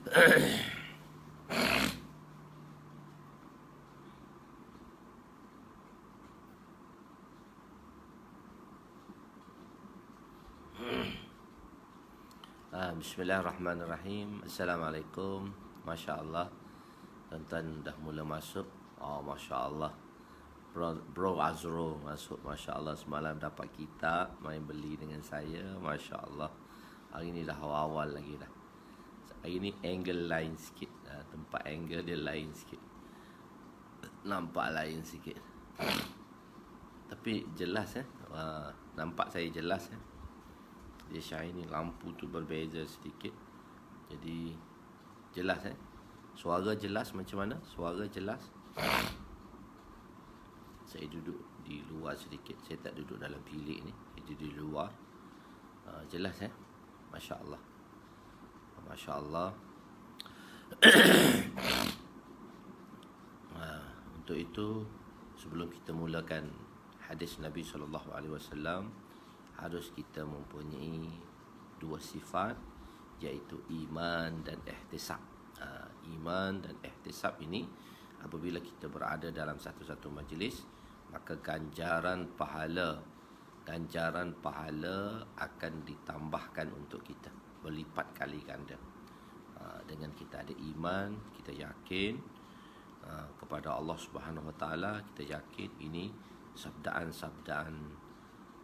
Bismillahirrahmanirrahim. Assalamualaikum. Masya Allah, tuan-tuan dah mula masuk. Masya Allah. Bro Azro masuk. Masya Allah, semalam dapat kitab, main beli dengan saya. Masya Allah. Hari ni dah awal-awal lagi dah. Hari ni angle lain sikit. Tempat angle dia lain sikit. Nampak lain sikit. Tapi jelas nampak saya jelas Dia shiny, lampu tu berbeza sedikit. Jadi jelas Suara jelas macam mana? Suara jelas. Saya duduk di luar sedikit. Saya tak duduk dalam bilik ni. Saya di luar. Jelas Masya Allah. Masya Allah. Untuk itu, sebelum kita mulakan hadis Nabi SAW, harus kita mempunyai dua sifat, iaitu iman dan ihtisab. Iman dan ihtisab ini, apabila kita berada dalam satu-satu majlis, maka ganjaran pahala akan ditambahkan untuk kita berlipat kali ganda. Dengan kita ada iman, kita yakin kepada Allah Subhanahu Wa Taala, kita yakin ini sabdaan-sabdaan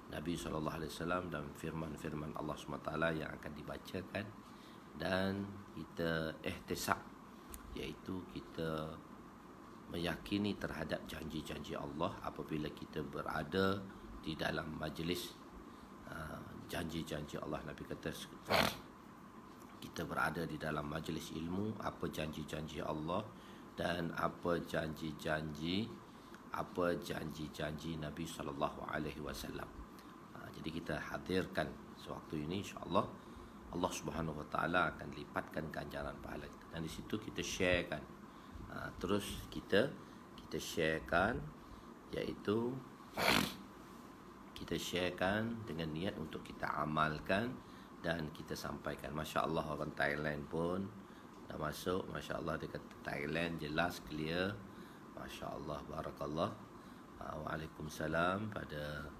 Nabi SAW dan firman-firman Allah SWT yang akan dibacakan, dan kita ihtisab, iaitu kita meyakini terhadap janji-janji Allah apabila kita berada di dalam majlis. Janji-janji Allah, Nabi kata kita berada di dalam majlis ilmu, apa janji-janji Allah dan apa janji-janji Nabi SAW. Jadi kita hadirkan sewaktu ini, insya-Allah Allah Subhanahu Wa Taala akan lipatkan ganjaran pahala kita. Dan di situ kita sharekan. Terus kita sharekan, iaitu kita sharekan dengan niat untuk kita amalkan dan kita sampaikan. Masya Allah, orang Thailand pun dah masuk. Masya Allah, dia kata Thailand jelas, clear. Masya Allah, barakallah. Waalaikumsalam pada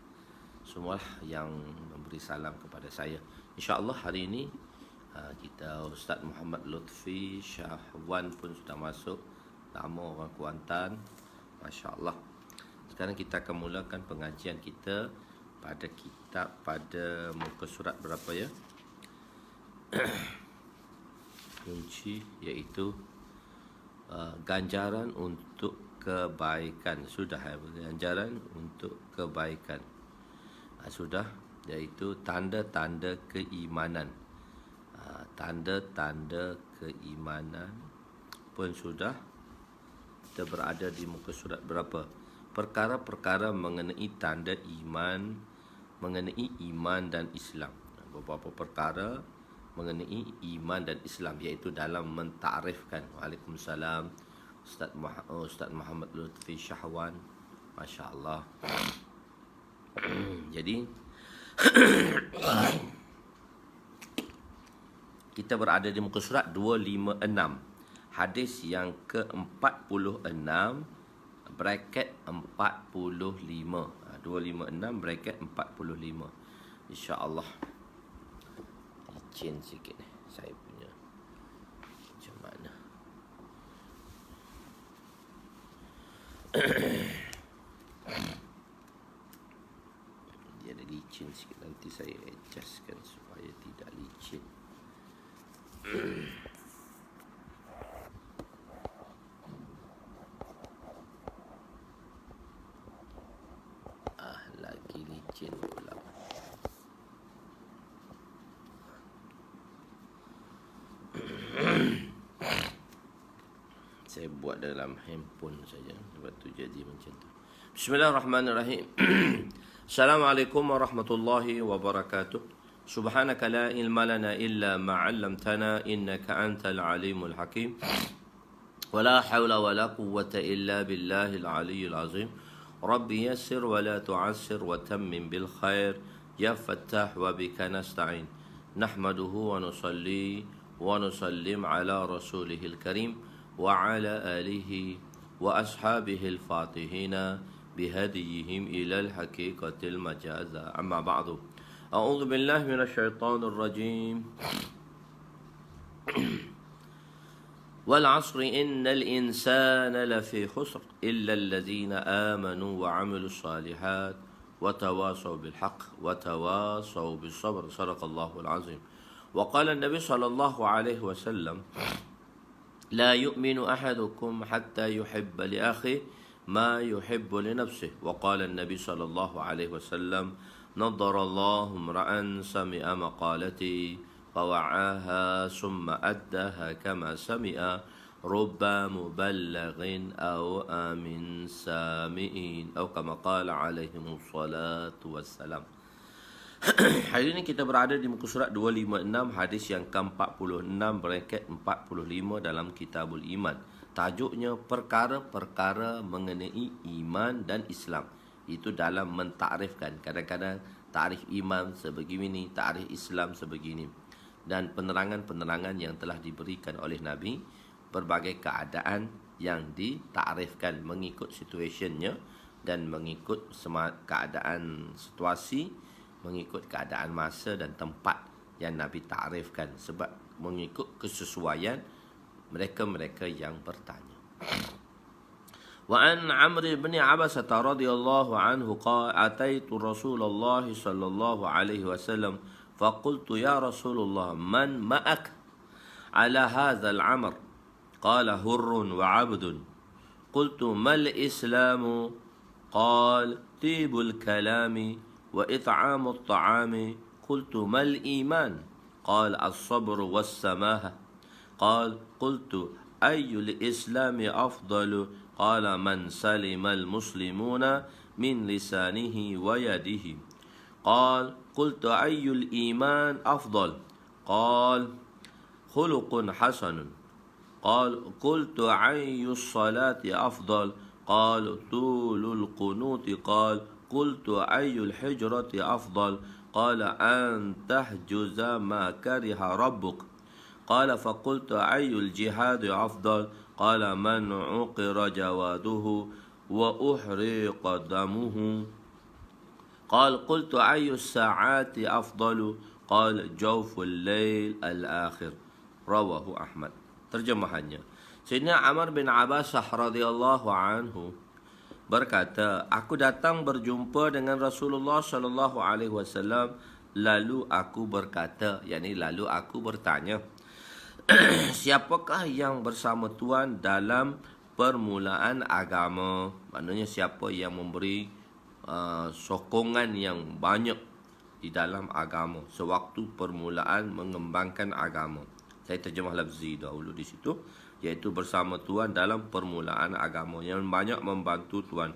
semua yang memberi salam kepada saya. InsyaAllah hari ini kita Ustaz Muhammad Lutfi Syahwan pun sudah masuk. Lama orang Kuantan. Masya Allah. Sekarang kita akan mulakan pengajian kita pada kitab, pada muka surat berapa ya? Kunci, iaitu ganjaran untuk kebaikan. Sudah ganjaran untuk kebaikan. Sudah, iaitu tanda-tanda keimanan. Tanda-tanda keimanan pun sudah. Kita berada di muka surat berapa? Perkara-perkara mengenai tanda iman, mengenai iman dan Islam. Beberapa perkara mengenai iman dan Islam, iaitu dalam mentarifkan. Waalaikumsalam Ustaz Muhammad Lutfi Syahwan. Masya Allah. Jadi kita berada di muka surat 256, hadis yang ke-46, bracket 45. 256 bracket 45. InsyaAllah. Licin sikit saya punya. Macam mana? Dia ada licin sikit. Nanti saya adjustkan supaya tidak licin. Lagi licin pula. Saya buat dalam handphone saja, sebab tu jadi macam tu. Bismillahirrahmanirrahim. Assalamualaikum warahmatullahi wabarakatuh. Subhanaka la ilma lana illa ma 'allamtana innaka antal alimul hakim. Wala haula wala quwwata illa billahil aliyyil azim. Rabbi yassir wa la tu'assir wa tammim bil khair. Ya Fattah wa bika nasta'in. Nahmaduhu wa nusalli ونسلم على رسوله الكريم وعلى آله وأصحابه الفاتحين بهديهم إلى الحقيقة المجازة. أما بعد، أعوذ بالله من الشيطان الرجيم. والعصر إن الإنسان لفي خسر إلا الذين آمنوا وعملوا الصالحات وتواصوا بالحق وتواصوا بالصبر. صدق الله العظيم. وقال النبي صلى الله عليه وسلم: لا يؤمن أحدكم حتى يحب لأخيه ما يحب لنفسه. وقال النبي صلى الله عليه وسلم: نضر الله امرأ سمع مقالتي فوعاها ثم أداها كما سمع رب مبلغ أو آمن سامعين أو كما قال عليهم الصلاة والسلام. Hari ini kita berada di muka surat 256, hadis yang ke-46 bracket 45 dalam Kitabul Iman. Tajuknya perkara-perkara mengenai iman dan Islam. Itu dalam mentakrifkan. Kadang-kadang takrif iman sebegini, takrif Islam sebegini. Dan penerangan-penerangan yang telah diberikan oleh Nabi, berbagai keadaan yang ditakrifkan mengikut situationnya dan mengikut keadaan situasi, mengikut keadaan masa dan tempat yang Nabi takrifkan, sebab mengikut kesesuaian mereka-mereka yang bertanya. Wa an Amr bin Abbas radhiyallahu anhu qala ataitu Rasulullah sallallahu alaihi wasallam faqultu ya Rasulullah man ma'ak ala hadha al-amr qala hurrun wa 'abdun qultu mal islamu qala tibul kalami وإطعام الطعام قلت ما الإيمان قال الصبر والسماحة قال قلت أي الإسلام أفضل قال من سلم المسلمون من لسانه ويده قال قلت أي الإيمان أفضل قال خلق حسن قال قلت أي الصلاة أفضل قال طول القنوت قال قلت أي الحجرة أفضل قال أن تحجز ما كره ربك قال فقلت أي الجهاد أفضل قال من عقر جواده وأحرق دمه قال قلت أي الساعات أفضل قال جوف الليل الآخر. رواه أحمد. Terjemahannya, Sayyidina Amr bin Abbasah radhiyallahu anhu berkata, aku datang berjumpa dengan Rasulullah sallallahu alaihi wasallam, lalu aku berkata, lalu aku bertanya, siapakah yang bersama Tuhan dalam permulaan agama? Maknanya siapa yang memberi sokongan yang banyak di dalam agama sewaktu permulaan mengembangkan agama. Saya terjemah lafzi dahulu di situ, iaitu bersama Tuhan dalam permulaan agama, yang banyak membantu Tuhan.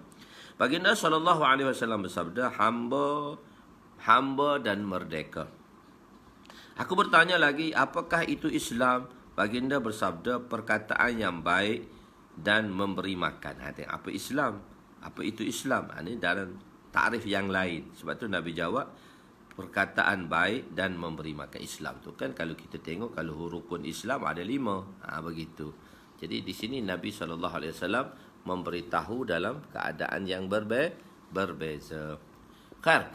Baginda sallallahu alaihi wasallam bersabda, hamba dan merdeka. Aku bertanya lagi, apakah itu Islam? Baginda bersabda, perkataan yang baik dan memberi makan. Apa Islam? Apa itu Islam? Ini dalam takrif yang lain. Sebab tu Nabi jawab, perkataan baik dan memberi makan. Islam tu kan, kalau kita tengok, kalau rukun Islam ada 5. Begitu. Jadi di sini Nabi SAW memberitahu dalam keadaan yang berbeza. Khair.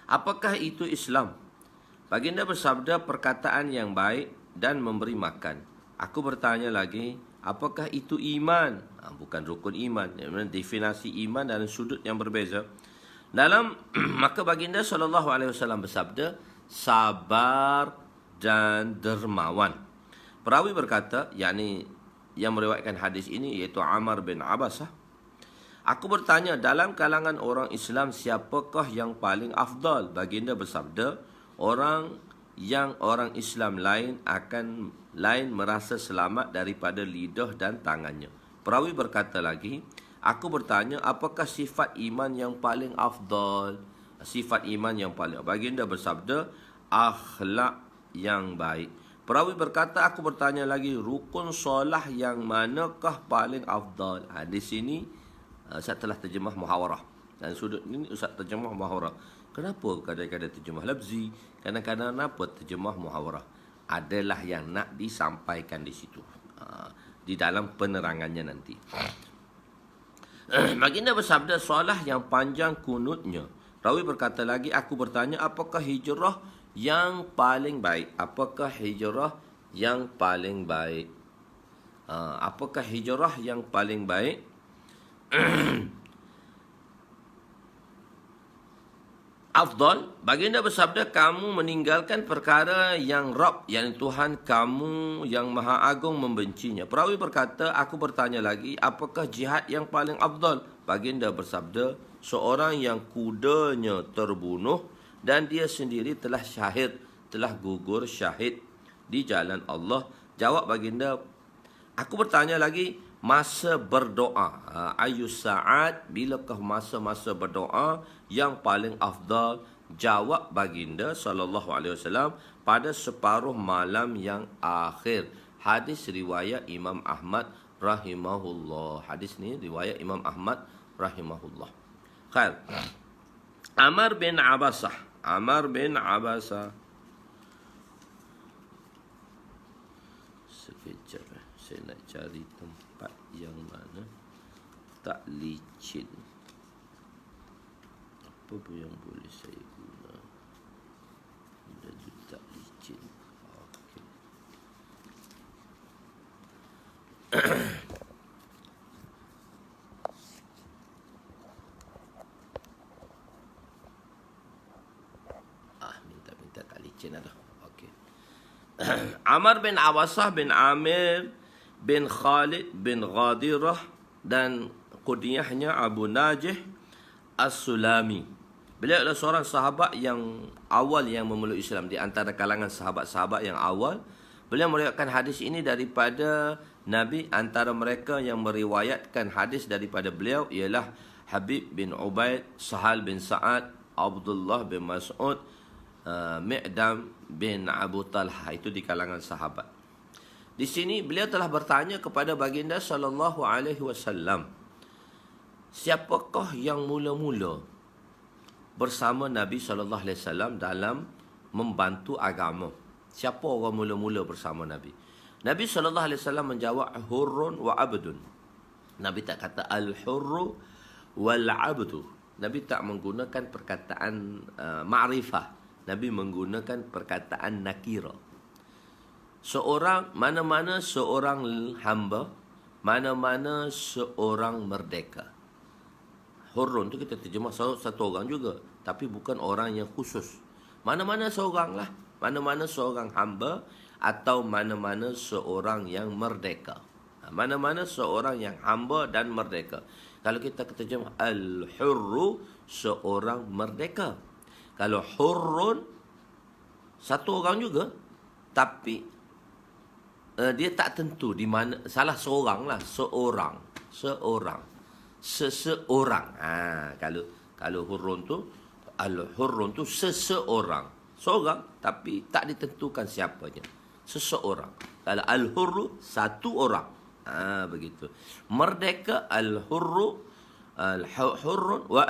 Apakah itu Islam? Baginda bersabda, perkataan yang baik dan memberi makan. Aku bertanya lagi, apakah itu iman? Bukan rukun iman. Definisi iman dalam sudut yang berbeza. Maka baginda SAW bersabda, sabar dan dermawan. Perawi berkata, yang meriwayatkan hadis ini iaitu Amr bin Abbasah, aku bertanya, dalam kalangan orang Islam siapakah yang paling afdal? Baginda bersabda, orang Islam lain merasa selamat daripada lidah dan tangannya. Perawi berkata lagi, aku bertanya, apakah sifat iman yang paling afdal? Sifat iman yang paling. Baginda bersabda, akhlak yang baik. Perawi berkata, aku bertanya lagi, rukun solah yang manakah paling afdal? Di sini saya telah terjemah muhawarah. Dan sudut ini Ustaz terjemah muhawarah. Kenapa kadang-kadang terjemah lafzi, kadang-kadang apa terjemah muhawarah? Adalah yang nak disampaikan di situ. Di dalam penerangannya nanti. Baginda bersabda, solah yang panjang kunutnya. Rawi berkata lagi, aku bertanya, apakah hijrah yang paling baik? Apakah hijrah yang paling baik? Apakah hijrah yang paling baik? Afdal, baginda bersabda, kamu meninggalkan perkara yang Rabb, yang Tuhan kamu yang Maha Agung membencinya. Perawi berkata, aku bertanya lagi, apakah jihad yang paling afdal? Baginda bersabda, seorang yang kudanya terbunuh dan dia sendiri telah syahid, telah gugur syahid di jalan Allah. Jawab baginda, aku bertanya lagi, masa berdoa, ayus sa'at, bilakah masa-masa berdoa yang paling afdal? Jawab baginda sallallahu alaihi wasallam, pada separuh malam yang akhir. Hadis riwayat Imam Ahmad rahimahullah. Hadis ni riwayat Imam Ahmad rahimahullah. Khair. Amr bin Abasah. Sekejap, saya nak cari tempat yang mana tak licin. Apa pun yang boleh saya guna dan juga tak licin. Okey. Minta tak licin dah. Okey. Amr bin Awasah bin Amir bin Khalid bin Ghadirah dan kunyahnya Abu Najih As-Sulami. Beliau adalah seorang sahabat yang awal yang memeluk Islam, di antara kalangan sahabat-sahabat yang awal. Beliau meriwayatkan hadis ini daripada Nabi. Antara mereka yang meriwayatkan hadis daripada beliau ialah Habib bin Ubaid, Sahal bin Sa'ad, Abdullah bin Mas'ud, Mi'dam bin Abu Talha. Itu di kalangan sahabat. Di sini beliau telah bertanya kepada baginda sallallahu alaihi wasallam, siapakah yang mula-mula bersama Nabi sallallahu alaihi wasallam dalam membantu agama? Siapa orang mula-mula bersama Nabi? Nabi sallallahu alaihi wasallam menjawab, hurrun wa abdun. Nabi tak kata al-hurru wal abdu. Nabi tak menggunakan perkataan ma'rifah. Nabi menggunakan perkataan nakira. Seorang, mana-mana seorang hamba, mana-mana seorang merdeka. Hurrun tu kita terjemah satu orang juga, tapi bukan orang yang khusus. Mana-mana seorang lah, mana-mana seorang hamba atau mana-mana seorang yang merdeka. Mana-mana seorang yang hamba dan merdeka. Kalau kita terjemah al-hurru, seorang merdeka. Kalau hurrun, satu orang juga, tapi dia tak tentu di mana, salah seorang lah, seseorang. Kalau hurrun tu, al-hurrun tu seseorang, seorang tapi tak ditentukan siapanya, seseorang. Kalau al-hurru, satu orang. Begitu. Merdeka, al-hurru, al-hurrun wa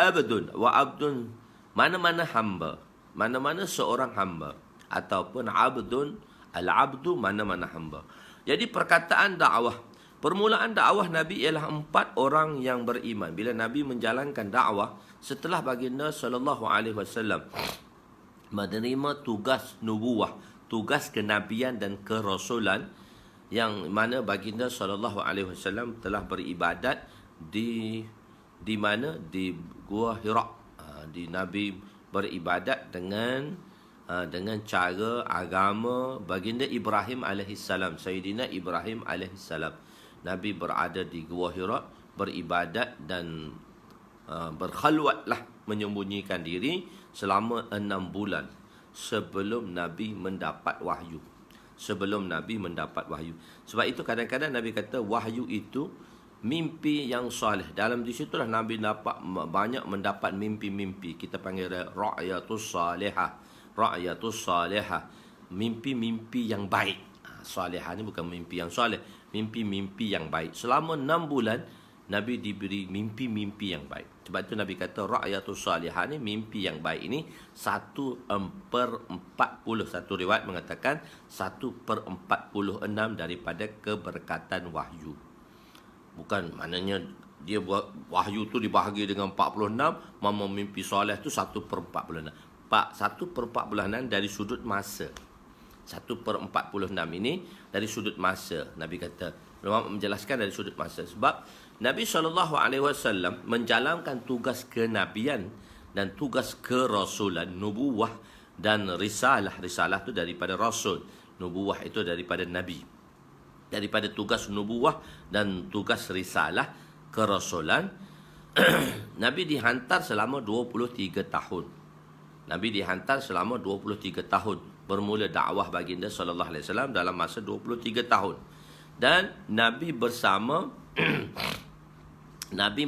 abdun, mana-mana hamba, mana-mana seorang hamba, ataupun abdun, al-abdu, mana-mana hamba. Jadi perkataan dakwah, permulaan dakwah Nabi ialah 4 orang yang beriman. Bila Nabi menjalankan dakwah setelah baginda sallallahu alaihi wasallam menerima tugas nubuwah, tugas kenabian dan kerasulan, yang mana baginda sallallahu alaihi wasallam telah beribadat di mana, di Gua Hira. Di Nabi beribadat dengan cara agama baginda Ibrahim alaihissalam, Sayyidina Ibrahim alaihissalam. Nabi berada di Gua Hira, beribadat dan berkhalwatlah, menyembunyikan diri selama 6 bulan sebelum Nabi mendapat wahyu. Sebab itu kadang-kadang Nabi kata wahyu itu mimpi yang soleh. Dalam di situlah Nabi banyak mendapat mimpi-mimpi. Kita panggil ra'yatus salihah. Mimpi-mimpi yang baik. Salihah ni bukan mimpi yang soleh, mimpi-mimpi yang baik. Selama 6 bulan Nabi diberi mimpi-mimpi yang baik. Sebab itu Nabi kata ra'yatus salihah ni, mimpi yang baik ini 1/40. Satu riwayat mengatakan 1/46 daripada keberkatan wahyu. Bukan maknanya dia buat wahyu tu dibahagi dengan 46, mama mimpi soleh tu 1/46. 1/46 dari sudut masa. 1/46 ini dari sudut masa. Nabi kata, ulama menjelaskan dari sudut masa. Sebab Nabi SAW menjalankan tugas kenabian dan tugas kerasulan, nubuwah dan risalah. Risalah itu daripada rasul, nubuwah itu daripada nabi. Daripada tugas nubuwah dan tugas risalah kerasulan, Nabi dihantar selama 23 tahun. Nabi dihantar selama 23 tahun. Bermula dakwah baginda sallallahu alaihi wasallam dalam masa 23 tahun. Dan Nabi bersama Nabi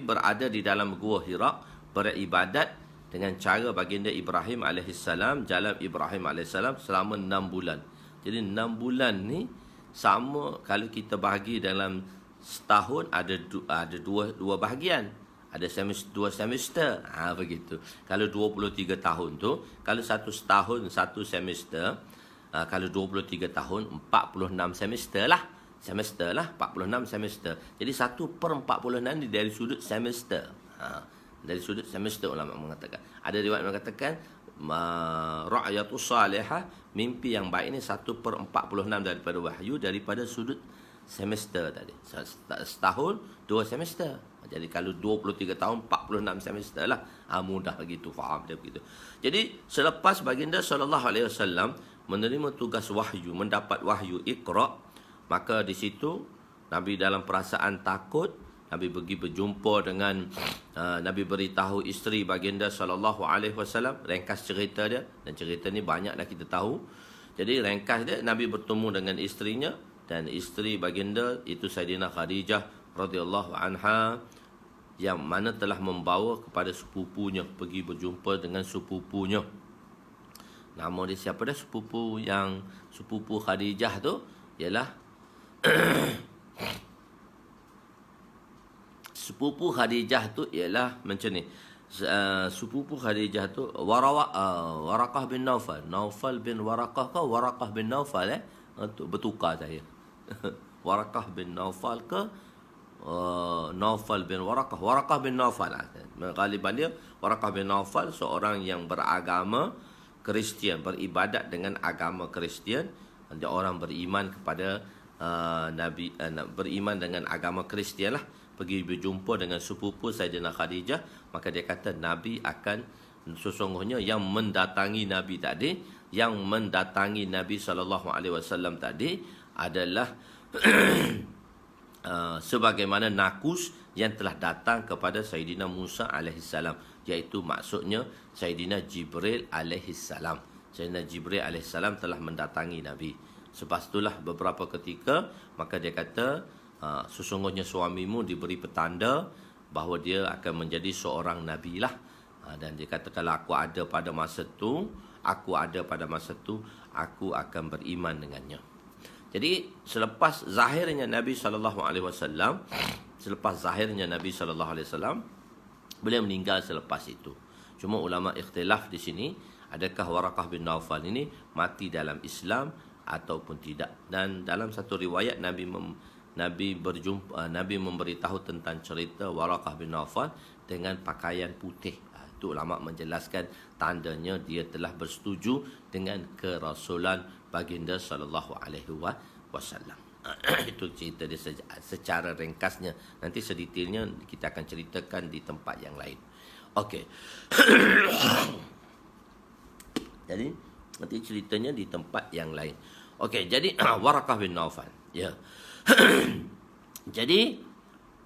berada di dalam Gua Hira beribadat dengan cara baginda Ibrahim alaihissalam, jalan Ibrahim alaihissalam selama 6 bulan. Jadi 6 bulan ni sama kalau kita bahagi dalam setahun ada dua bahagian. Ada dua semester. Begitu. Kalau 23 tahun tu, kalau satu setahun satu semester, kalau 23 tahun 46 semester lah. 46 semester. Jadi 1/46 ni dari sudut semester. Dari sudut semester ulama mengatakan. Ada riwayat mengatakan ra'yatus salihah, mimpi yang baik ni 1/46 daripada wahyu, daripada sudut semester tadi. Setahun 2 semester. Jadi kalau 23 tahun 46 semester lah. Mudah begitu, faham dia begitu. Jadi selepas baginda sallallahu alaihi wasallam menerima tugas wahyu, mendapat wahyu Iqra, maka di situ Nabi dalam perasaan takut, Nabi pergi berjumpa dengan Nabi beritahu isteri baginda sallallahu alaihi wasallam, ringkas cerita dia, dan cerita ni banyak dah kita tahu. Jadi ringkas dia, Nabi bertemu dengan isterinya, dan isteri baginda itu Sayyidina Khadijah radhiyallahu anha, yang mana telah membawa kepada sepupunya, pergi berjumpa dengan sepupunya. Nama dia siapa dah sepupu Khadijah tu? Ialah sepupu Khadijah tu ialah macam ni. Sepupu Khadijah tu Waraqah bin Naufal. Naufal bin Waraqah ke Waraqah bin Naufal bertukar saya. Waraqah bin Naufal ke Naufal bin Waraqah. Waraqah bin Naufal. Galiban dia Waraqah bin Naufal, seorang yang beragama Kristian, beribadat dengan agama Kristian. Dia orang beriman kepada Nabi, beriman dengan agama Kristian lah. Pergi berjumpa dengan sepupu Sayyidina Khadijah, maka dia kata Nabi akan, sesungguhnya yang mendatangi Nabi tadi, yang mendatangi Nabi SAW tadi adalah sebagaimana nakus yang telah datang kepada Sayyidina Musa alaihissalam, iaitu maksudnya Sayyidina Jibril alaihissalam. Sayyidina Jibril alaihissalam telah mendatangi Nabi. Selepas itulah beberapa ketika, maka dia kata sesungguhnya suamimu diberi petanda bahawa dia akan menjadi seorang Nabi lah. Dan dia kata kalau aku ada pada masa tu, aku akan beriman dengannya. Jadi selepas zahirnya Nabi SAW, beliau meninggal selepas itu. Cuma ulama ikhtilaf di sini, adakah Waraqah bin Naufal ini mati dalam Islam ataupun tidak. Dan dalam satu riwayat Nabi memberitahu tentang cerita Waraqah bin Naufal dengan pakaian putih. Itu ulama menjelaskan tandanya dia telah bersetuju dengan kerasulan baginda sallallahu alaihi wasallam. Itu cerita dia secara ringkasnya. Nanti sedetailnya kita akan ceritakan di tempat yang lain. Okey. Jadi nanti ceritanya di tempat yang lain. Okey, jadi Waraqah bin Naufal. Ya. Jadi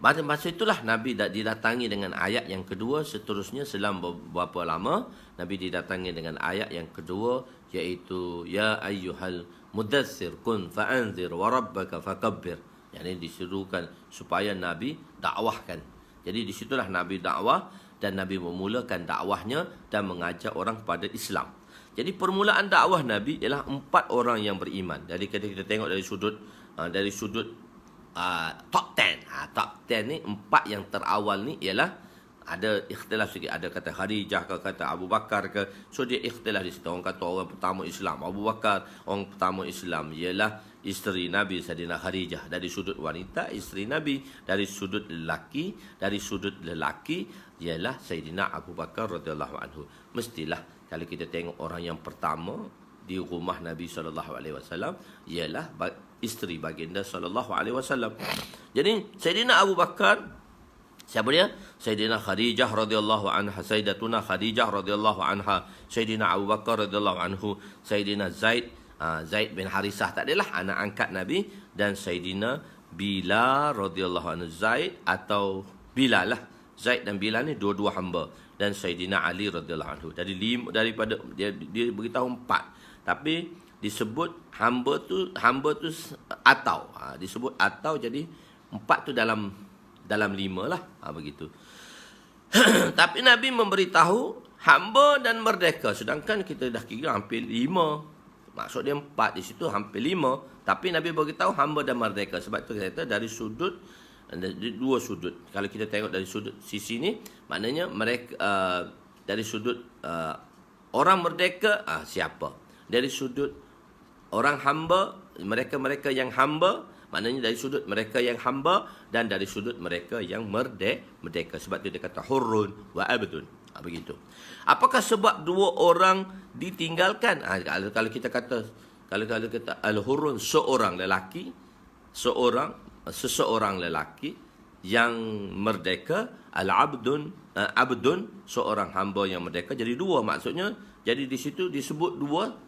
pada masa itulah Nabi didatangi dengan ayat yang kedua. Seterusnya selang beberapa lama Nabi didatangi dengan ayat yang kedua, iaitu ya ayyuhal mudaththir kun fa'anzir wa rabbaka fakabbir. Yang disuruhkan supaya Nabi dakwahkan. Jadi di situlah Nabi dakwah, dan Nabi memulakan dakwahnya dan mengajak orang kepada Islam. Jadi permulaan dakwah Nabi ialah 4 orang yang beriman. Jadi kita tengok dari sudut top 10. Top 10 ni 4 yang terawal ni ialah ada ikhtilaf sikit. Ada kata Khadijah ke, kata Abu Bakar ke. So dia ikhtilaf di situ. Orang kata orang pertama Islam Abu Bakar, orang pertama Islam ialah isteri Nabi Sayyidina Khadijah. Dari sudut wanita, isteri Nabi. Dari sudut lelaki ialah Sayyidina Abu Bakar radhiyallahu anhu. Mestilah kalau kita tengok orang yang pertama di rumah Nabi SAW ialah isteri baginda SAW. Jadi Sayyidina Abu Bakar, siapa dia? Sayyidina Khadijah radhiyallahu anha, Sayyidatuna Khadijah radhiyallahu anha, Sayyidina Abu Bakar radhiyallahu anhu, Sayyidina Zaid bin Harisah, tak adalah anak angkat Nabi, dan Sayyidina Bilal radhiyallahu anhu. Zaid atau Bilal lah. Zaid dan Bilal ni dua-dua hamba, dan Sayyidina Ali radhiyallahu anhu. Jadi daripada dia beritahu 4. Tapi disebut hamba tu atau disebut atau, jadi 4 tu dalam 5 lah, begitu. Tapi Nabi memberitahu hamba dan merdeka, sedangkan kita dah kira hampir 5. Maksud dia 4 di situ, hampir 5. Tapi Nabi beritahu hamba dan merdeka. Sebab tu kita kata dari dua sudut. Kalau kita tengok dari sudut sisi ni, maknanya mereka dari sudut orang merdeka, siapa? Dari sudut orang hamba, mereka yang hamba, maknanya dari sudut mereka yang hamba, dan dari sudut mereka yang merdeka. Sebab tu dia kata hurrun wa abdun. Begitu. Apakah sebab 2 orang ditinggalkan? Kalau kita kata al-hurrun, seseorang lelaki yang merdeka, al-abdun seorang hamba yang merdeka. Jadi 2 maksudnya. Jadi di situ disebut 2.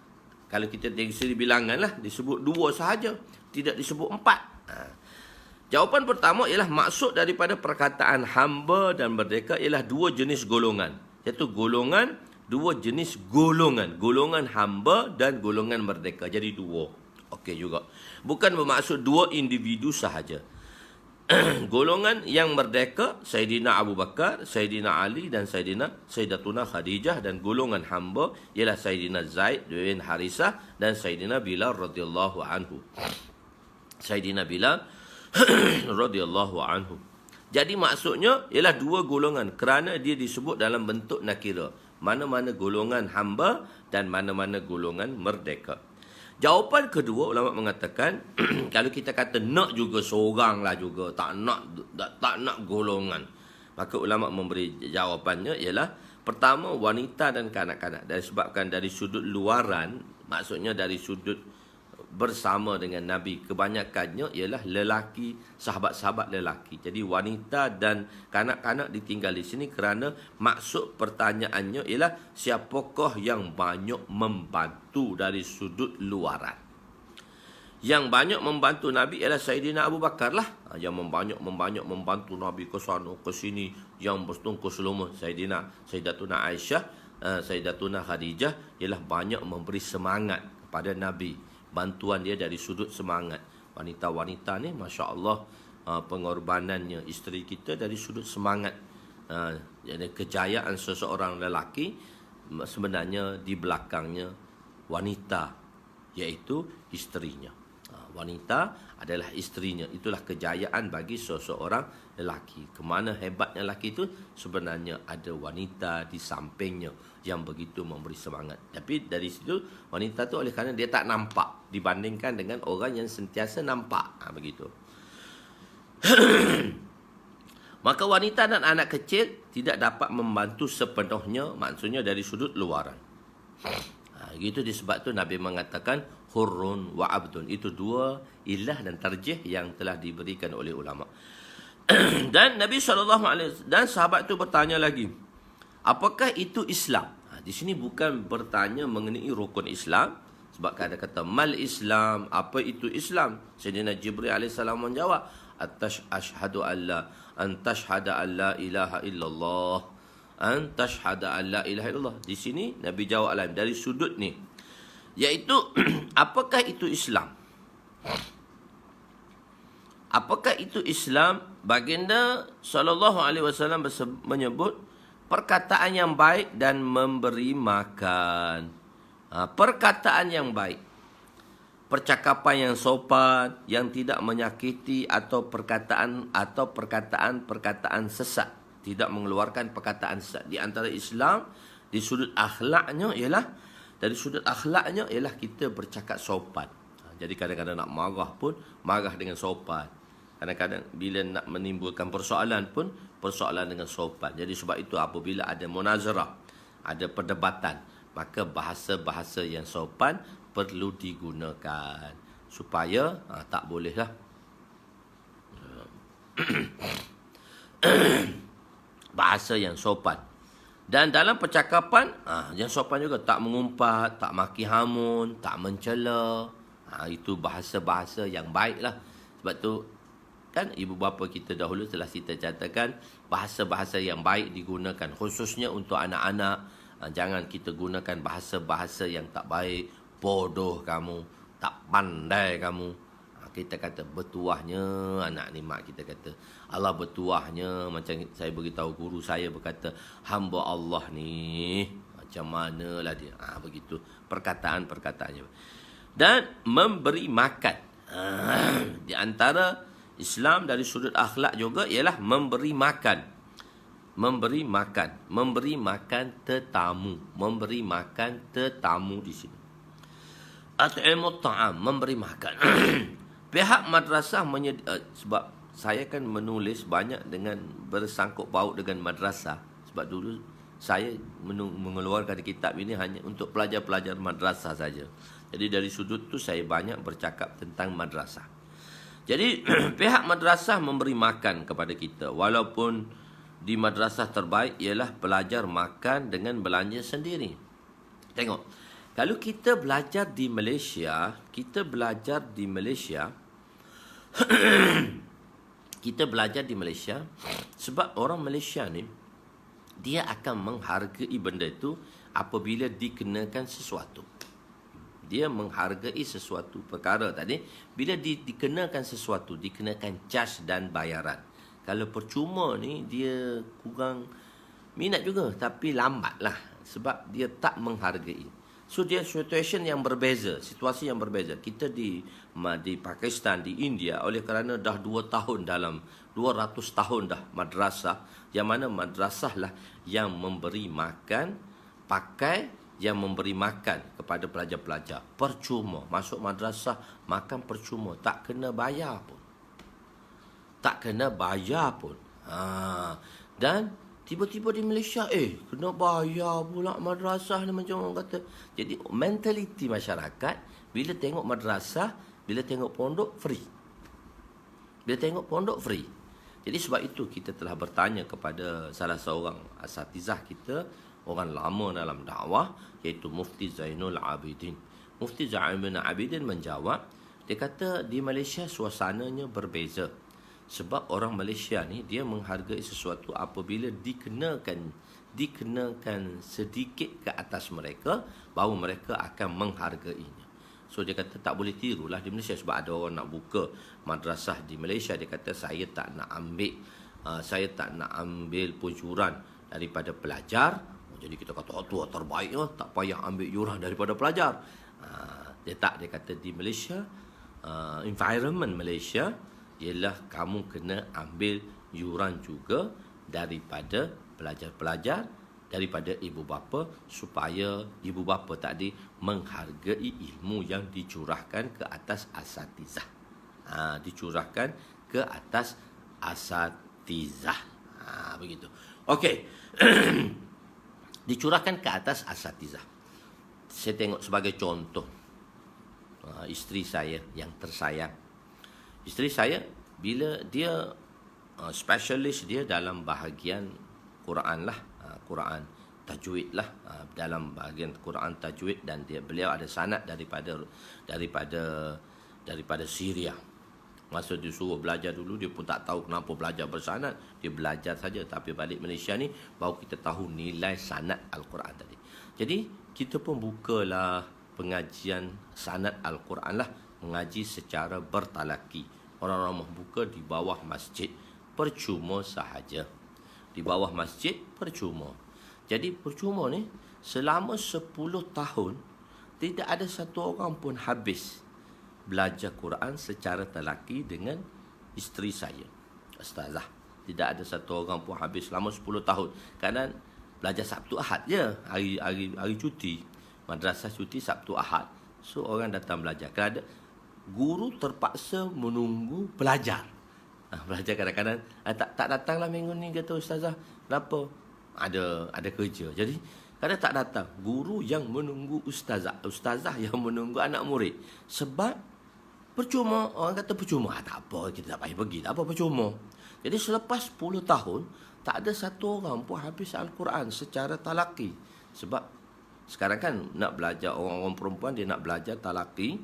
Kalau kita dari segi bilangan lah, disebut 2 sahaja, tidak disebut 4. Jawapan pertama ialah maksud daripada perkataan hamba dan merdeka ialah 2 jenis golongan. Iaitu 2 jenis golongan. Golongan hamba dan golongan merdeka. Jadi 2. Okey juga. Bukan bermaksud 2 individu sahaja. Golongan yang merdeka, Sayyidina Abu Bakar, Sayyidina Ali dan Sayyidatuna Khadijah, dan golongan hamba ialah Sayyidina Zaid bin Harisah dan Sayyidina Bilal radhiyallahu anhu. Sayyidina Bilal radhiyallahu anhu. Jadi maksudnya ialah 2 golongan kerana dia disebut dalam bentuk nakira. Mana-mana golongan hamba dan mana-mana golongan merdeka. Jawapan kedua, ulama mengatakan kalau kita kata nak juga seorang lah juga, tak nak golongan, maka ulama memberi jawapannya ialah pertama wanita dan kanak-kanak. Disebabkan dari sudut luaran, maksudnya dari sudut bersama dengan Nabi, kebanyakannya ialah lelaki, sahabat-sahabat lelaki. Jadi wanita dan kanak-kanak ditinggal di sini kerana maksud pertanyaannya ialah siapakah yang banyak membantu dari sudut luaran. Yang banyak membantu Nabi ialah Sayyidina Abu Bakar lah. Yang banyak membantu Nabi ke sana ke sini, yang bertungkus selama Sayyidatuna Aisyah, Sayyidatuna Khadijah ialah banyak memberi semangat kepada Nabi. Bantuan dia dari sudut semangat. Wanita-wanita ni Masya Allah, pengorbanannya isteri kita dari sudut semangat. Jadi kejayaan seseorang lelaki sebenarnya di belakangnya wanita, iaitu isterinya. Wanita adalah isterinya. Itulah kejayaan bagi seseorang lelaki. Kemana hebatnya lelaki itu? Sebenarnya ada wanita di sampingnya yang begitu memberi semangat. Tapi dari situ wanita tu oleh kerana dia tak nampak dibandingkan dengan orang yang sentiasa nampak. Begitu. Maka wanita dan anak kecil tidak dapat membantu sepenuhnya, maksudnya dari sudut luaran. Gitu disebab tu Nabi mengatakan hurrun wa abdun. Itu 2 ilah dan tarjih yang telah diberikan oleh ulama. Dan Nabi SAW dan sahabat tu bertanya lagi, apakah itu Islam? Di sini bukan bertanya mengenai rukun Islam, sebab ada kata mal Islam, apa itu Islam? Sayyidina Jibril AS menjawab, ashhadu an tashhada an la ilaha illallah, an tashhada an la ilaha illallah. Di sini Nabi jawab dari sudut ni, iaitu apakah itu Islam? Apakah itu Islam? Baginda SAW menyebut perkataan yang baik dan memberi makan. Perkataan yang baik. percakapan yang sopan, yang tidak menyakiti atau perkataan sesat, tidak mengeluarkan perkataan sesat. Di antara Islam di sudut akhlaknya ialah kita bercakap sopan. Jadi kadang-kadang nak marah pun marah dengan sopan. Kadang-kadang bila nak menimbulkan persoalan pun persoalan dengan sopan. Jadi sebab itu apabila ada munazarah, ada perdebatan, maka bahasa-bahasa yang sopan perlu digunakan supaya tak bolehlah bahasa yang sopan. Dan dalam percakapan yang sopan juga, tak mengumpat, tak maki hamun, tak mencela. Itu bahasa-bahasa yang baiklah. Sebab tu kan ibu bapa kita dahulu telah kita catatkan bahasa-bahasa yang baik digunakan khususnya untuk anak-anak. Jangan kita gunakan bahasa-bahasa yang tak baik. Bodoh kamu, tak pandai kamu. Kita kata bertuahnya anak ni, mak kita kata Allah bertuahnya. Macam saya beritahu guru saya berkata, hamba Allah ni macam manalah dia. Begitu perkataan-perkataannya. Dan memberi makan. Di antara Islam dari sudut akhlak juga ialah memberi makan. Memberi makan tetamu. Memberi makan tetamu di sini. At'imut ta'am, memberi makan. Pihak madrasah sebab saya kan menulis banyak dengan bersangkut paut dengan madrasah. Sebab dulu saya mengeluarkan kitab ini hanya untuk pelajar-pelajar madrasah saja. Jadi dari sudut tu saya banyak bercakap tentang madrasah. Jadi pihak madrasah memberi makan kepada kita. Walaupun di madrasah terbaik ialah pelajar makan dengan belanja sendiri. Tengok, kalau kita belajar di Malaysia, kita belajar di Malaysia sebab orang Malaysia ni dia akan menghargai benda itu apabila dikenakan sesuatu. Dia menghargai sesuatu perkara tadi bila dikenakan sesuatu, dikenakan cas dan bayaran. Kalau percuma ni dia kurang minat juga, tapi lambatlah sebab dia tak menghargai. So dia situasi yang berbeza. Kita di Pakistan, di India, oleh kerana dah 200 tahun dah madrasah, yang mana madrasah lah yang memberi makan, yang memberi makan kepada pelajar-pelajar. Percuma. Masuk madrasah, makan percuma. Tak kena bayar pun. Dan tiba-tiba di Malaysia, kena bayar pula madrasah ni, macam orang kata. Jadi mentaliti masyarakat, bila tengok madrasah, bila tengok pondok, free. Jadi sebab itu kita telah bertanya kepada salah seorang asatizah kita, orang lama dalam dakwah, iaitu Mufti Zainul Abidin. Mufti Zainul Abidin menjawab, dia kata di Malaysia suasananya berbeza. Sebab orang Malaysia ni dia menghargai sesuatu apabila dikenakan sedikit ke atas mereka, baru mereka akan menghargainya. So dia kata tak boleh tirulah di Malaysia. Sebab ada orang nak buka madrasah di Malaysia, dia kata saya tak nak ambil pujuran daripada pelajar. Jadi kita kata tu terbaik lah, tak payah ambil yuran daripada pelajar. Dia kata di Malaysia, environment Malaysia ialah kamu kena ambil yuran juga daripada pelajar-pelajar, daripada ibu bapa, supaya ibu bapa tadi menghargai ilmu yang dicurahkan ke atas asatizah. Begitu. Okey. Dicurahkan ke atas asatizah. Saya tengok sebagai contoh isteri saya yang tersayang. Isteri saya bila dia specialist dia dalam bahagian Quran lah, Quran tajwid lah, dalam bahagian Quran tajwid, dan beliau ada sanad daripada Syria. Masa dia suruh belajar dulu, dia pun tak tahu kenapa belajar bersanad. Dia belajar saja. Tapi balik Malaysia ni, baru kita tahu nilai sanad Al-Quran tadi. Jadi, kita pun bukalah pengajian sanad Al-Quran lah. Mengaji secara bertalaki. Orang-orang membuka di bawah masjid. Percuma sahaja. Di bawah masjid, percuma. Jadi, percuma ni, selama 10 tahun, tidak ada satu orang pun habis belajar Quran secara telaki dengan isteri saya, Ustazah. Tidak ada satu orang pun habis selama 10 tahun. Kerana belajar Sabtu Ahad je, hari cuti. Madrasah cuti Sabtu Ahad. So orang datang belajar. Kerana guru terpaksa menunggu pelajar. Belajar kadang-kadang tak datanglah minggu ni, kata Ustazah. Kenapa? Ada kerja. Jadi kadang tak datang. Guru yang menunggu ustazah yang menunggu anak murid. Sebab percuma. Orang kata percuma. Tak apa, kita tak payah pergi. Tak apa, percuma. Jadi selepas 10 tahun, tak ada satu orang pun habis Al-Quran secara talaki. Sebab sekarang kan nak belajar, orang-orang perempuan dia nak belajar talaki,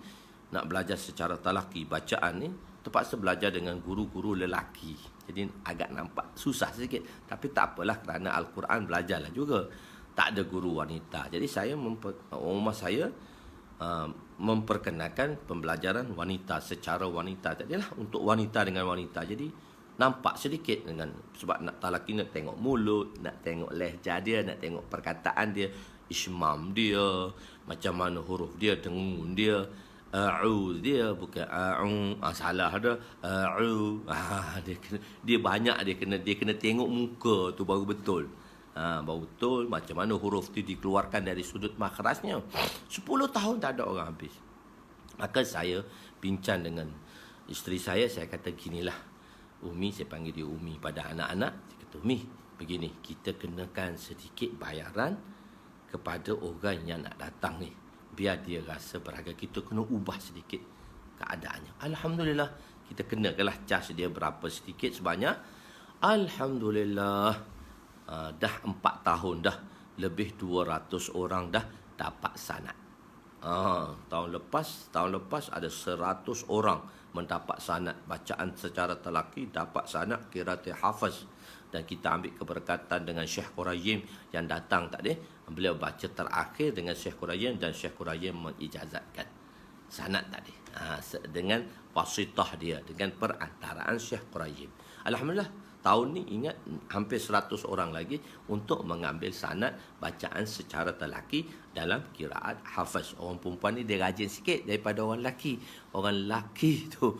nak belajar secara talaki bacaan ni, terpaksa belajar dengan guru-guru lelaki. Jadi agak nampak susah sikit. Tapi tak apalah, kerana Al-Quran belajarlah juga. Tak ada guru wanita. Jadi saya rumah saya memperkenalkan pembelajaran wanita secara wanita. Tadilah untuk wanita dengan wanita. Jadi nampak sedikit dengan, sebab nak talaki nak tengok mulut, nak tengok lehjah dia, nak tengok perkataan dia, ismam dia, macam mana huruf dia, dengung dia, dia bukan salah dah, dia banyak, dia kena tengok muka tu baru betul. Baru betul macam mana huruf tu dikeluarkan dari sudut makhrajnya. 10 tahun tak ada orang habis. Maka saya bincang dengan isteri saya kata ginilah, Umi, saya panggil dia Umi, pada anak-anak, saya kata, Umi, begini, kita kenakan sedikit bayaran kepada orang yang nak datang ni, biar dia rasa berharga. Kita kena ubah sedikit keadaannya. Alhamdulillah, kita kenakanlah cas dia berapa sedikit sebanyak. Alhamdulillah, dah 4 tahun dah, lebih 200 orang dah dapat sanad. Tahun lepas ada 100 orang mendapat sanad bacaan secara telaki, dapat sanad qiraatul hafaz. Dan kita ambil keberkatan dengan Syekh Qurayyim yang datang tadi. Beliau baca terakhir dengan Syekh Qurayyim, dan Syekh Qurayyim mengijazatkan sanad tadi dengan wasitah dia, dengan perantaraan Syekh Qurayyim. Alhamdulillah, tahun ni ingat hampir 100 orang lagi untuk mengambil sanad bacaan secara telaki dalam qiraat hafaz. Orang perempuan ni dia rajin sikit daripada orang lelaki. Orang lelaki tu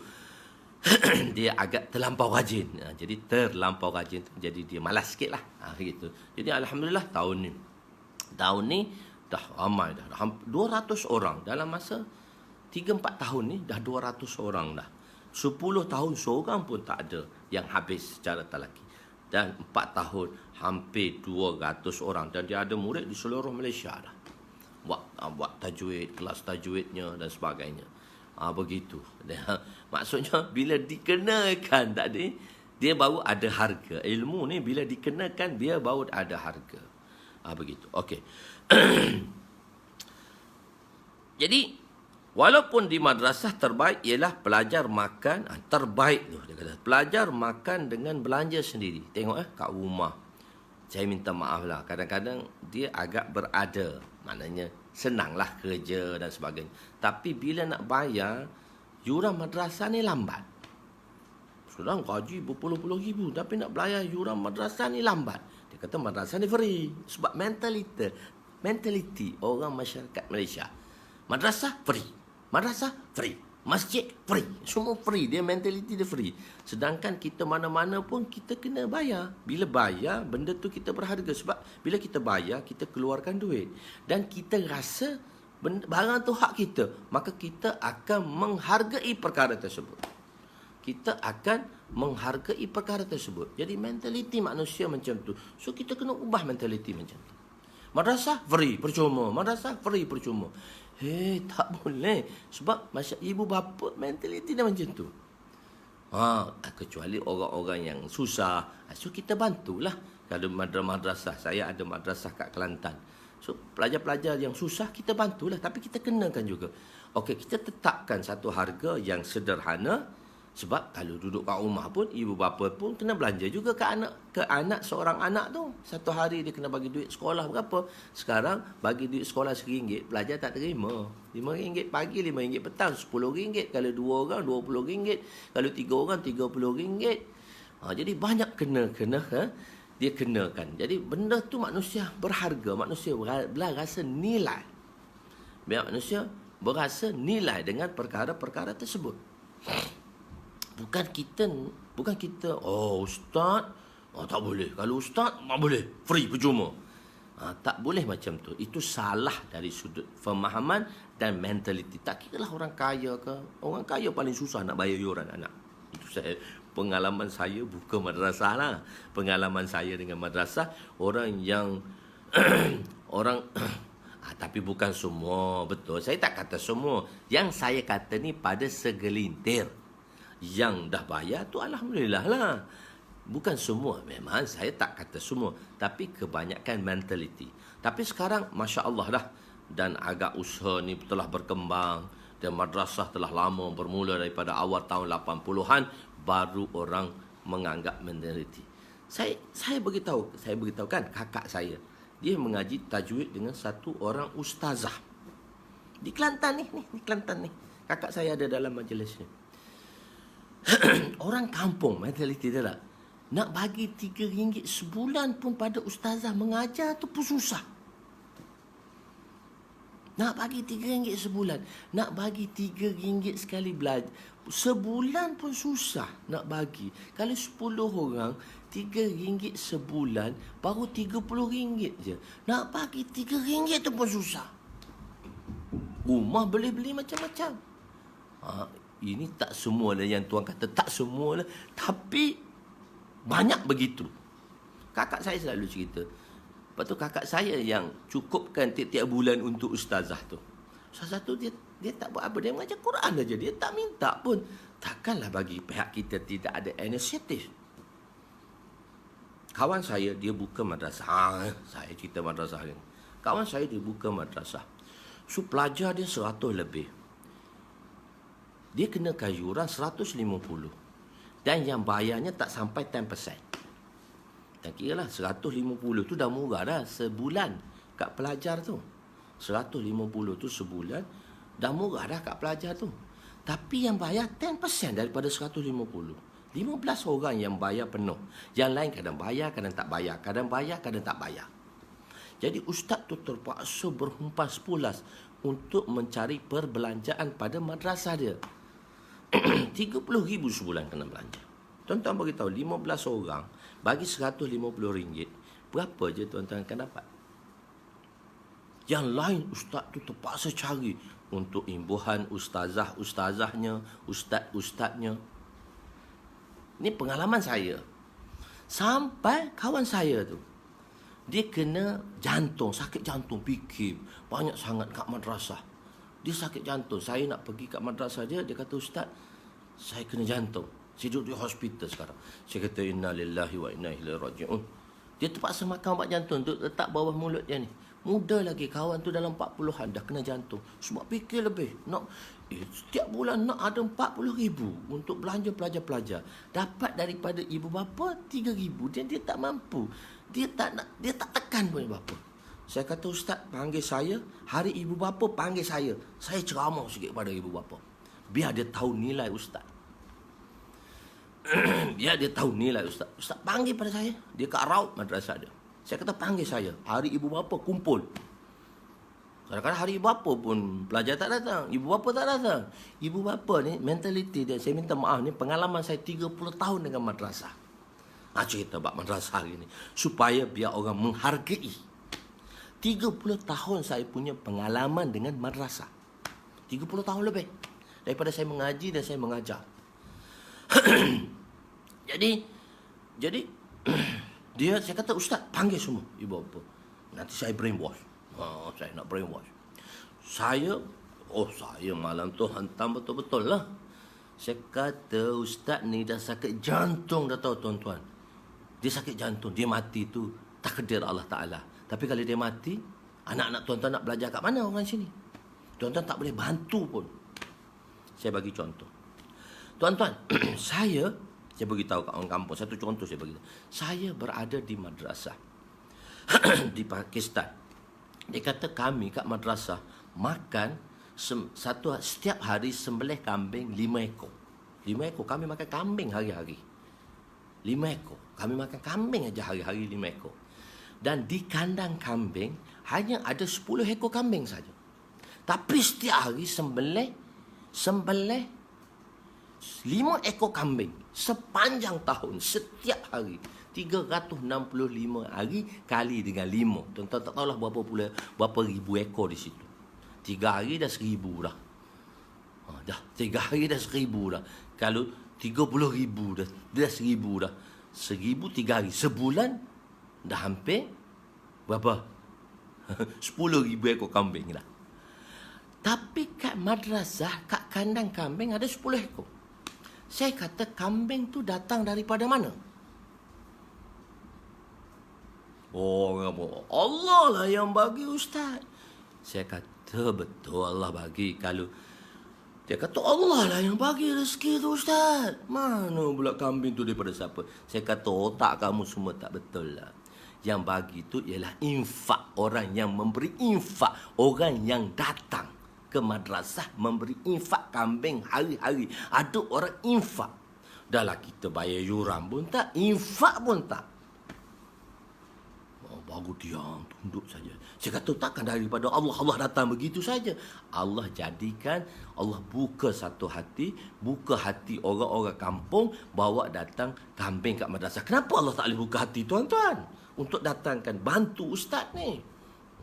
dia agak terlampau rajin. Jadi terlampau rajin tu jadi dia malas sikit lah. Gitu. Jadi Alhamdulillah tahun ni dah ramai dah. 200 orang dalam masa 3-4 tahun ni dah 200 orang dah. 10 tahun seorang pun tak ada yang habis secara talaki. Dan 4 tahun hampir 200 orang. Dan dia ada murid di seluruh Malaysia dah. Buat tajwid, kelas tajwidnya dan sebagainya. Begitu. Maksudnya bila dikenakan tadi, dia baru ada harga. Ilmu ni bila dikenakan, dia baru ada harga. Begitu. Okey. Jadi walaupun di madrasah terbaik ialah pelajar makan, terbaik tu dia kata, pelajar makan dengan belanja sendiri. Tengok kat rumah. Saya minta maaf lah, kadang-kadang dia agak berada, maknanya senanglah kerja dan sebagainya. Tapi bila nak bayar, yuran madrasah ni lambat. Sudah gaji berpuluh-puluh ribu, tapi nak bayar yuran madrasah ni lambat. Dia kata madrasah ni free. Sebab mentaliti orang masyarakat Malaysia. Madrasah free. Madrasah free. Masjid free. Semua free. Dia mentaliti dia free. Sedangkan kita mana-mana pun kita kena bayar. Bila bayar, benda tu kita berharga. Sebab bila kita bayar, kita keluarkan duit. Dan kita rasa barang tu hak kita. Maka kita akan menghargai perkara tersebut. Kita akan menghargai perkara tersebut. Jadi mentaliti manusia macam tu. So kita kena ubah mentaliti macam tu. Madrasah free, percuma. Madrasah free, percuma. Tak boleh. Sebab ibu bapa mentaliti dia macam tu. Kecuali orang-orang yang susah. So kita bantulah. Kalau madrasah, saya ada madrasah kat Kelantan. So pelajar-pelajar yang susah kita bantulah. Tapi kita kenakan juga. Okey, kita tetapkan satu harga yang sederhana. Sebab kalau duduk kat rumah pun, ibu bapa pun kena belanja juga ke anak seorang anak tu. Satu hari dia kena bagi duit sekolah berapa. Sekarang bagi duit sekolah RM1, pelajar tak terima. RM5 pagi, RM5 petang, RM10. Kalau 2 orang, RM20. Kalau 3 orang, RM30. Jadi banyak kena dia kenakan. Jadi benda tu manusia berharga. Manusia rasa nilai. Biar manusia berasa nilai dengan perkara-perkara tersebut. Bukan kita, oh ustaz, tak boleh. Kalau ustaz tak boleh, free percuma. Tak boleh macam tu. Itu salah dari sudut pemahaman dan mentaliti. Tak kira lah orang kaya ke. Orang kaya paling susah nak bayar yuran anak. Itu pengalaman saya buka madrasah lah. Pengalaman saya dengan madrasah, orang yang orang tapi bukan semua, betul. Saya tak kata semua. Yang saya kata ni pada segelintir. Yang dah bayar tu alhamdulillah lah. Bukan semua. Memang saya tak kata semua. Tapi kebanyakan mentaliti. Tapi sekarang Masya Allah dah. Dan agak usaha ni telah berkembang. Dan madrasah telah lama bermula daripada awal tahun 80-an. Baru orang menganggap mentaliti. Saya beritahu kan kakak saya. Dia mengaji tajwid dengan satu orang ustazah. Di Kelantan ni Kelantan ni. Kakak saya ada dalam majlis ni. Orang kampung mentaliti dia lah. Nak bagi RM3 sebulan pun pada ustazah mengajar tu pun susah. Nak bagi RM3 sebulan. Nak bagi RM3 sekali belajar. Sebulan pun susah nak bagi. Kalau 10 orang, RM3 sebulan, baru RM30 je. Nak bagi RM3 tu pun susah. Rumah boleh-beli macam-macam. Ini tak semua lah yang tuan kata. Tak semua lah. Tapi banyak begitu. Kakak saya selalu cerita. Lepas tu kakak saya yang cukupkan tiap-tiap bulan untuk ustazah tu. Ustazah tu dia tak buat apa. Dia mengajar Quran saja. Dia tak minta pun. Takkanlah bagi pihak kita tidak ada inisiatif. Kawan saya dia buka madrasah. Saya cerita madrasah ni. Kawan saya dia buka madrasah. So pelajar dia 100 lebih. Dia kenakan yuran 150. Dan yang bayarnya tak sampai 10%. Dan kira lah 150 tu dah murah dah sebulan kat pelajar tu. 150 tu sebulan dah murah dah kat pelajar tu. Tapi yang bayar 10% daripada 150. 15 orang yang bayar penuh. Yang lain kadang bayar, kadang tak bayar. Kadang bayar, kadang tak bayar. Jadi ustaz tu terpaksa berhumpas pulas untuk mencari perbelanjaan pada madrasah dia. RM30,000 sebulan kena belanja. Tuan-tuan beritahu 15 orang bagi RM150. Berapa je tuan-tuan akan dapat? Yang lain ustaz tu terpaksa cari untuk imbuhan ustazahnya, ustaznya. Ini pengalaman saya. Sampai kawan saya tu dia kena jantung, sakit jantung, fikir banyak sangat kat madrasah. Dia sakit jantung. Saya nak pergi kat madrasah dia. Dia kata, ustaz, saya kena jantung. Saya duduk di hospital sekarang. Saya kata, inna lillahi wa inna ilaihi raji'un. Dia terpaksa makan ubat jantung untuk letak bawah mulut dia ni. Muda lagi. Kawan tu dalam 40-an dah kena jantung. Sebab fikir lebih. Setiap bulan nak ada RM40,000 untuk belanja pelajar-pelajar. Dapat daripada ibu bapa RM3,000. Dia tak mampu. Dia tak tekan pun ibu bapa. Saya kata, ustaz, panggil saya. Hari ibu bapa panggil saya. Saya ceramah sikit pada ibu bapa. Biar dia tahu nilai ustaz. Biar dia tahu nilai ustaz. Ustaz panggil pada saya. Dia kat raut madrasah dia. Saya kata, panggil saya. Hari ibu bapa kumpul. Kadang-kadang hari ibu bapa pun pelajar tak datang. Ibu bapa tak datang. Ibu bapa ni mentaliti dia. Saya minta maaf ni pengalaman saya 30 tahun dengan madrasah. Cerita bab madrasah hari ni. Supaya biar orang menghargai. 30 tahun saya punya pengalaman dengan madrasah. 30 tahun lebih. Daripada saya mengaji dan saya mengajar. Jadi saya kata, ustaz, panggil semua ibu bapa. Nanti saya brainwash. Saya nak brainwash. Saya malam tu hantam betul-betul lah. Saya kata, ustaz ni dah sakit jantung dah tahu tuan-tuan. Dia sakit jantung. Dia mati tu takdir Allah Ta'ala. Tapi kalau dia mati, anak-anak tuan-tuan nak belajar kat mana orang sini? Tuan-tuan tak boleh bantu pun. Saya bagi contoh. Tuan-tuan, saya beritahu kat orang kampung. Satu contoh saya beritahu. Saya berada di madrasah. Di Pakistan. Dia kata kami kat madrasah makan setiap hari sembelih kambing 5 ekor. 5 ekor. Kami makan kambing hari-hari. 5 ekor. Kami makan kambing aja hari-hari 5 ekor. Dan di kandang kambing hanya ada 10 ekor kambing saja. Tapi setiap hari sembelih 5 ekor kambing sepanjang tahun, setiap hari. 365 hari kali dengan 5. Tuan-tuan tak tahulah berapa ribu ekor di situ. 3 hari dah 1000 dah. Dah 3 hari dah 1000 dah. Kalau 30,000 dah 1000 dah. 1000 3 hari. Sebulan dah hampir berapa? 10,000 ekor kambing dah. Tapi kat madrasah, kat kandang kambing ada 10 ekor. Saya kata kambing tu datang daripada mana? Orang Allah lah yang bagi ustaz. Saya kata betul Allah bagi. Kalau dia kata Allah lah yang bagi rezeki tu ustaz. Mana pula kambing tu daripada siapa? Saya kata otak kamu semua tak betul lah. Yang bagi tu ialah infak. Orang yang memberi infak. Orang yang datang ke madrasah memberi infak kambing hari-hari. Ada orang infak. Dahlah kita bayar yuran pun tak, infak pun tak. Baru diam, tunduk saja. Saya kata takkan daripada Allah. Allah datang begitu saja. Allah jadikan, Allah buka satu hati, buka hati orang-orang kampung, bawa datang kambing kat madrasah. Kenapa Allah tak boleh buka hati tuan-tuan untuk datangkan bantu ustaz ni?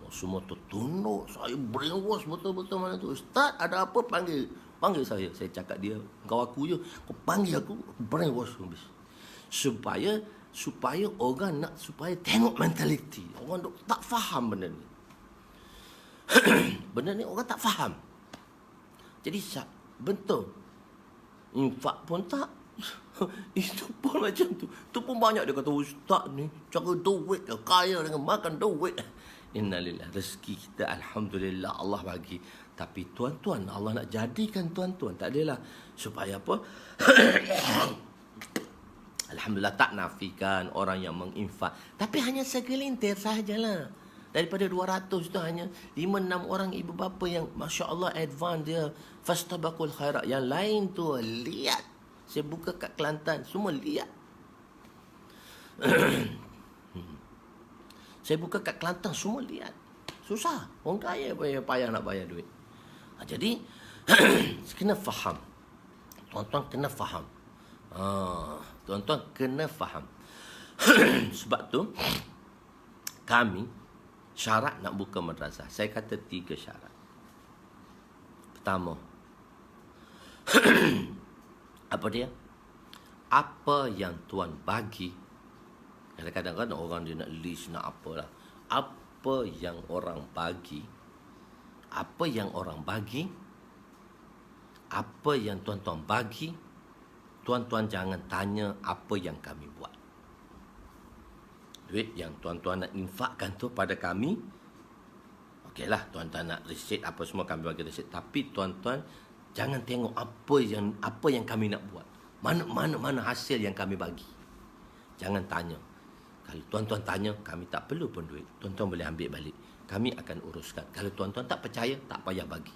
Semua tertunduk. Saya brainwash betul-betul mana tu. Ustaz ada apa panggil saya. Saya cakap dia, kau aku je. Kau panggil aku, brainwash habis. Supaya orang nak, supaya tengok mentaliti. Orang tak faham benda ni. Benda ni orang tak faham. Jadi betul. Infak pun tak. Itu pun macam tu. Tu pun banyak dia kata ustaz ni cara duit dia kaya dengan makan duit. Innalillah, rezeki kita alhamdulillah Allah bagi. Tapi tuan-tuan, Allah nak jadikan tuan-tuan tak adalah supaya apa? Alhamdulillah tak nafikan orang yang menginfak. Tapi hanya segelintir sahajalah. Daripada 200 tu hanya 5-6 orang ibu bapa yang Masya Allah advance dia. Fastabaqul khairat. Yang lain tu lihat. Saya buka kat Kelantan. Semua lihat. Saya buka kat Kelantan. Semua lihat. Susah. Orang kaya payah nak bayar duit. Jadi kena faham. Tuan-tuan kena faham. Tuan-tuan kena faham. Sebab tu kami syarat nak buka madrasah. Saya kata 3 syarat. Pertama, apa dia? Apa yang tuan bagi. Kadang-kadang kan orang dia nak list, nak apalah. Apa yang orang bagi, apa yang orang bagi, apa yang tuan-tuan bagi, tuan-tuan jangan tanya apa yang kami buat. Duit yang tuan-tuan nak infakkan tu pada kami, okeylah, tuan-tuan nak resit apa semua, kami bagi resit. Tapi tuan-tuan jangan tengok apa yang kami nak buat. Mana hasil yang kami bagi. Jangan tanya. Kalau tuan-tuan tanya, kami tak perlu pun duit. Tuan-tuan boleh ambil balik. Kami akan uruskan. Kalau tuan-tuan tak percaya, tak payah bagi.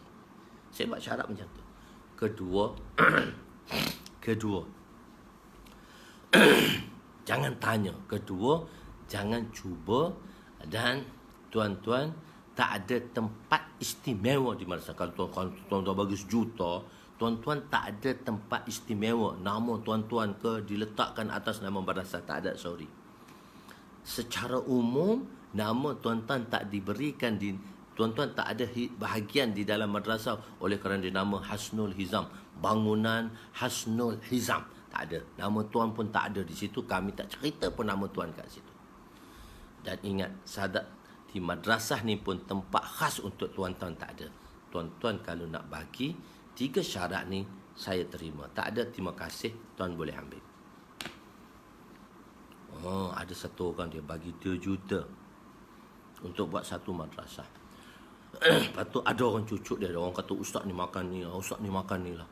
Saya buat syarat macam tu. Kedua, jangan tanya. Kedua, jangan cuba. Dan tuan-tuan tak ada tempat istimewa di madrasah. Kalau tuan-tuan bagi 1 juta, tuan-tuan tak ada tempat istimewa. Nama tuan-tuan ke diletakkan atas nama madrasah. Tak ada, sorry. Secara umum, nama tuan-tuan tak diberikan di, tuan-tuan tak ada bahagian di dalam madrasah oleh kerana nama Hasnul Hizam. Bangunan Hasnul Hizam. Tak ada. Nama tuan pun tak ada di situ. Kami tak cerita pun nama tuan kat situ. Dan ingat, sadat di madrasah ni pun tempat khas untuk tuan-tuan tak ada. Tuan-tuan kalau nak bagi 3 syarat ni, saya terima. Tak ada, terima kasih, tuan boleh ambil. Ada satu orang dia bagi 2 juta untuk buat satu madrasah. Lepas tu ada orang cucuk dia. Orang kata ustaz ni makan ni lah, ustaz ni makan ni lah.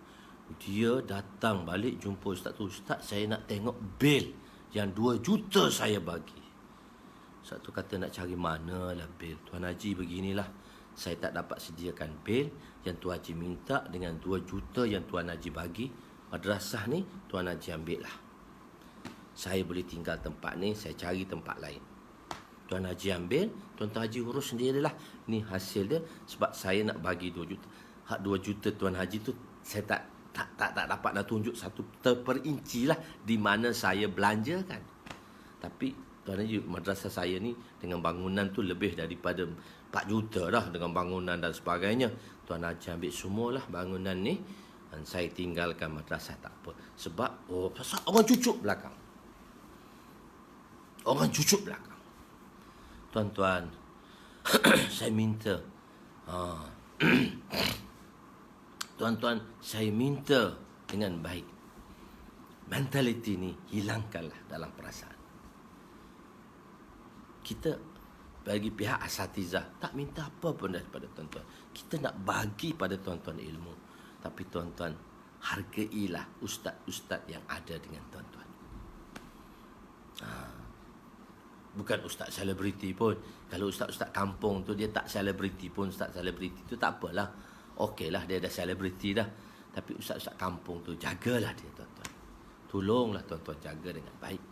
Dia datang balik jumpa ustaz tu. Ustaz, saya nak tengok bil yang 2 juta saya bagi. Ustaz tu kata nak cari mana lah bil. Tuan Haji beginilah, saya tak dapat sediakan bil. Yang Tuan Haji minta dengan 2 juta yang Tuan Haji bagi, madrasah ni Tuan Haji ambil lah. Saya boleh tinggal tempat ni, saya cari tempat lain. Tuan Haji ambil, Tuan Haji urus sendirilah. Ni hasil dia sebab saya nak bagi 2 juta. Hak 2 juta Tuan Haji tu saya tak dapat nak tunjuk satu terperinci lah di mana saya belanjakan. Tapi Tuan Haji, madrasah saya ni dengan bangunan tu lebih daripada 4 juta dah dengan bangunan dan sebagainya. Tuan Haji ambil semualah bangunan ni dan saya tinggalkan madrasah, tak apa. Sebab pasal orang cucuk belakang. Orang cucuk belakang. Tuan-tuan, saya minta tuan-tuan, saya minta dengan baik, mentaliti ni hilangkanlah dalam perasaan. Kita bagi pihak asatizah tak minta apa pun daripada tuan-tuan. Kita nak bagi pada tuan-tuan ilmu. Tapi tuan-tuan, hargailah ustaz-ustaz yang ada dengan tuan-tuan. Bukan ustaz selebriti pun. Kalau ustaz-ustaz kampung tu dia tak selebriti pun, ustaz selebriti tu tak apalah. Okeylah, dia dah selebriti dah. Tapi ustaz-ustaz kampung tu, jagalah dia tuan-tuan. Tolonglah tuan-tuan jaga dengan baik.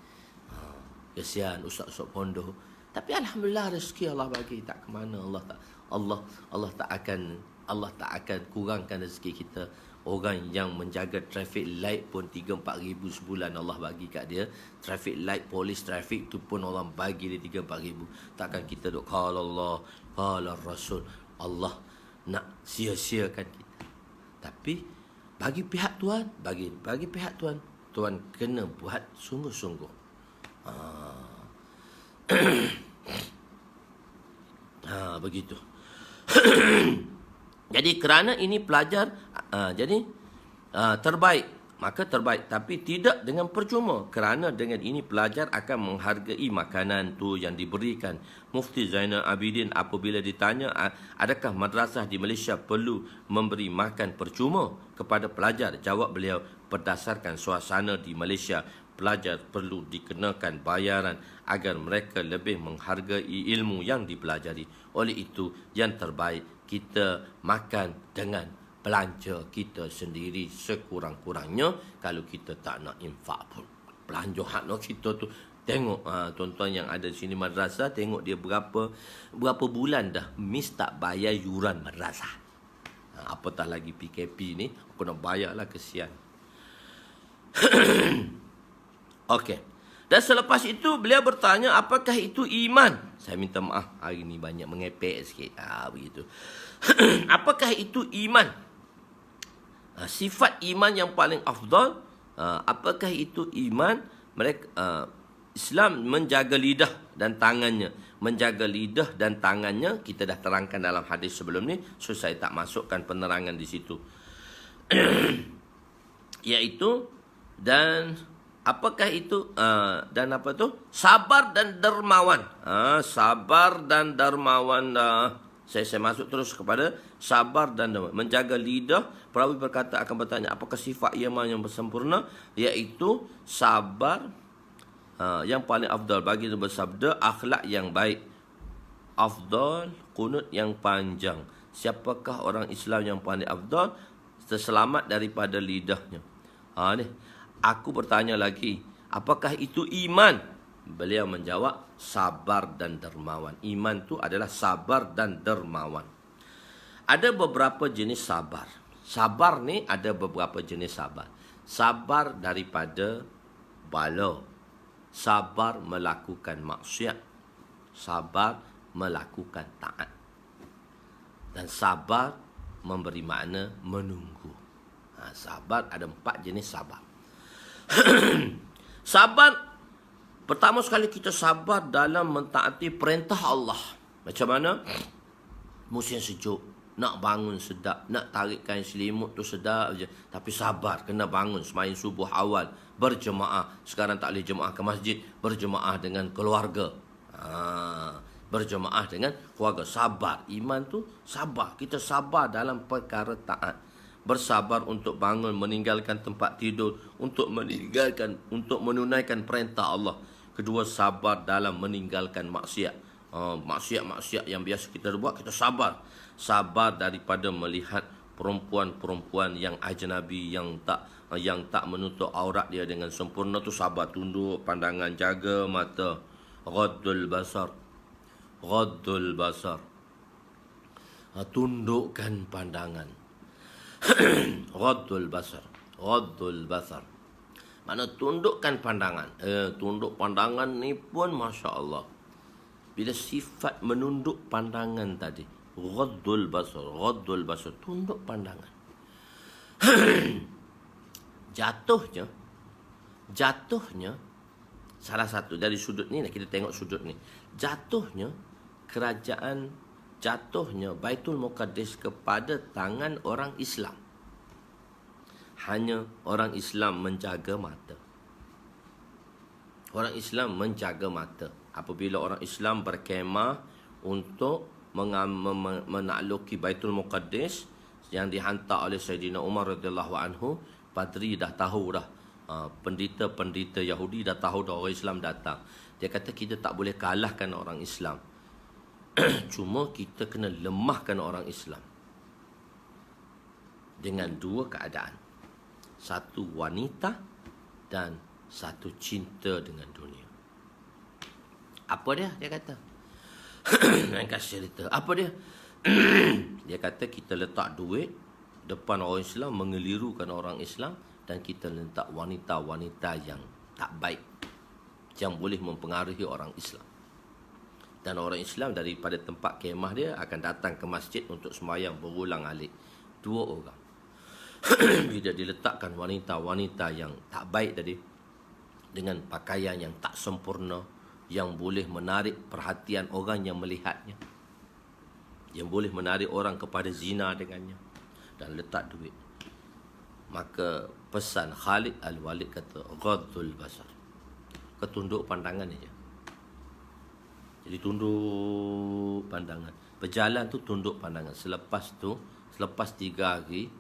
Kesian ustaz-ustaz pondok. Tapi alhamdulillah rezeki Allah bagi, tak ke mana Allah tak akan kurangkan rezeki kita. Orang yang menjaga traffic light pun 3-4 ribu sebulan Allah bagi kat dia. Traffic light, polis traffic tu pun orang bagi dia 3-4 ribu. Takkan kita duk qala Allah, qala Rasul. Allah nak sia-siakan kita. Tapi bagi pihak tuan, bagi pihak tuan, tuan kena buat sungguh-sungguh. Begitu. Jadi kerana ini pelajar, terbaik, maka terbaik. Tapi tidak dengan percuma. Kerana dengan ini pelajar akan menghargai makanan tu yang diberikan. Mufti Zainal Abidin apabila ditanya, adakah madrasah di Malaysia perlu memberi makan percuma kepada pelajar? Jawab beliau, berdasarkan suasana di Malaysia, pelajar perlu dikenakan bayaran agar mereka lebih menghargai ilmu yang dipelajari. Oleh itu, yang terbaik kita makan dengan belanja kita sendiri sekurang-kurangnya. Kalau kita tak nak infak pun, belanja hak nak kita tu. Tengok tuan-tuan yang ada di sini madrasah, tengok dia berapa bulan dah miss tak bayar yuran madrasah. Apatah lagi PKP ni, aku nak bayarlah, kesian. Okey. Dan selepas itu beliau bertanya, apakah itu iman? Saya minta maaf, hari ni banyak mengepek sikit. Begitu. Apakah itu iman? Sifat iman yang paling afdal. Apakah itu iman? Islam menjaga lidah dan tangannya. Menjaga lidah dan tangannya kita dah terangkan dalam hadis sebelum ni, so saya tak masukkan penerangan di situ. Iaitu, dan apakah itu dan apa tu? Sabar dan dermawan. Sabar dan dermawan. Saya masuk terus kepada sabar dan dermawan. Menjaga lidah. Perawi berkata akan bertanya, apakah sifat iman yang bersempurna? Iaitu sabar. Yang paling afdal bagi dia bersabda, akhlak yang baik. Afdal, qunut yang panjang. Siapakah orang Islam yang paling afdal? Terselamat daripada lidahnya. Ni. Aku bertanya lagi, apakah itu iman? Beliau menjawab, sabar dan dermawan. Iman tu adalah sabar dan dermawan. Ada beberapa jenis sabar. Sabar ni ada beberapa jenis sabar. Sabar daripada bala. Sabar melakukan maksiat. Sabar melakukan taat. Dan sabar memberi makna menunggu. Sabar ada 4 jenis sabar. Sabar, pertama sekali kita sabar dalam mentaati perintah Allah. Macam mana? Musim sejuk, nak bangun sedap, nak tarik kain selimut tu sedap je. Tapi sabar, kena bangun sembahyang subuh awal, berjemaah. Sekarang tak boleh jemaah ke masjid, berjemaah dengan keluarga. Berjemaah dengan keluarga. Sabar, iman tu sabar. Kita sabar dalam perkara taat. Bersabar untuk bangun, meninggalkan tempat tidur, untuk menunaikan perintah Allah. Kedua, sabar dalam meninggalkan maksiat. Maksiat-maksiat yang biasa kita buat, kita sabar. Sabar daripada melihat perempuan-perempuan yang ajnabi, yang tak menutup aurat dia dengan sempurna tu sabar. Tunduk pandangan, jaga mata, ghaddul basar. Ghaddul basar. Tundukkan pandangan. Ghaddul basar. Ghaddul basar. Mana tundukkan pandangan. Tunduk pandangan ni pun Masya Allah. Bila sifat menunduk pandangan tadi. Ghaddul basar. Ghaddul basar. Tunduk pandangan. Jatuhnya salah satu dari sudut ni, kita tengok sudut ni. Jatuhnya Baitul Muqaddis kepada tangan orang Islam. Hanya orang Islam menjaga mata. Orang Islam menjaga mata. Apabila orang Islam berkemah untuk menakluki Baitul Muqaddis yang dihantar oleh Sayyidina Umar radhiyallahu anhu, Padri dah tahu dah. Pendeta-pendeta Yahudi dah tahu dah orang Islam datang. Dia kata kita tak boleh kalahkan orang Islam. Cuma kita kena lemahkan orang Islam. Dengan dua keadaan. Satu wanita dan satu cinta dengan dunia. Apa dia? Dia kata. Nak kasih cerita. Apa dia? Dia kata kita letak duit depan orang Islam, mengelirukan orang Islam, dan kita letak wanita-wanita yang tak baik, yang boleh mempengaruhi orang Islam. Dan orang Islam daripada tempat kemah dia akan datang ke masjid untuk sembahyang berulang alik. 2 orang. Bila diletakkan wanita-wanita yang tak baik tadi, dengan pakaian yang tak sempurna, yang boleh menarik perhatian orang yang melihatnya, yang boleh menarik orang kepada zina dengannya, dan letak duit. Maka pesan Khalid Al-Walid kata, Ghaddul basar. Ketunduk pandangan aja. Jadi tunduk pandangan. Berjalan tu tunduk pandangan. Selepas 3 hari,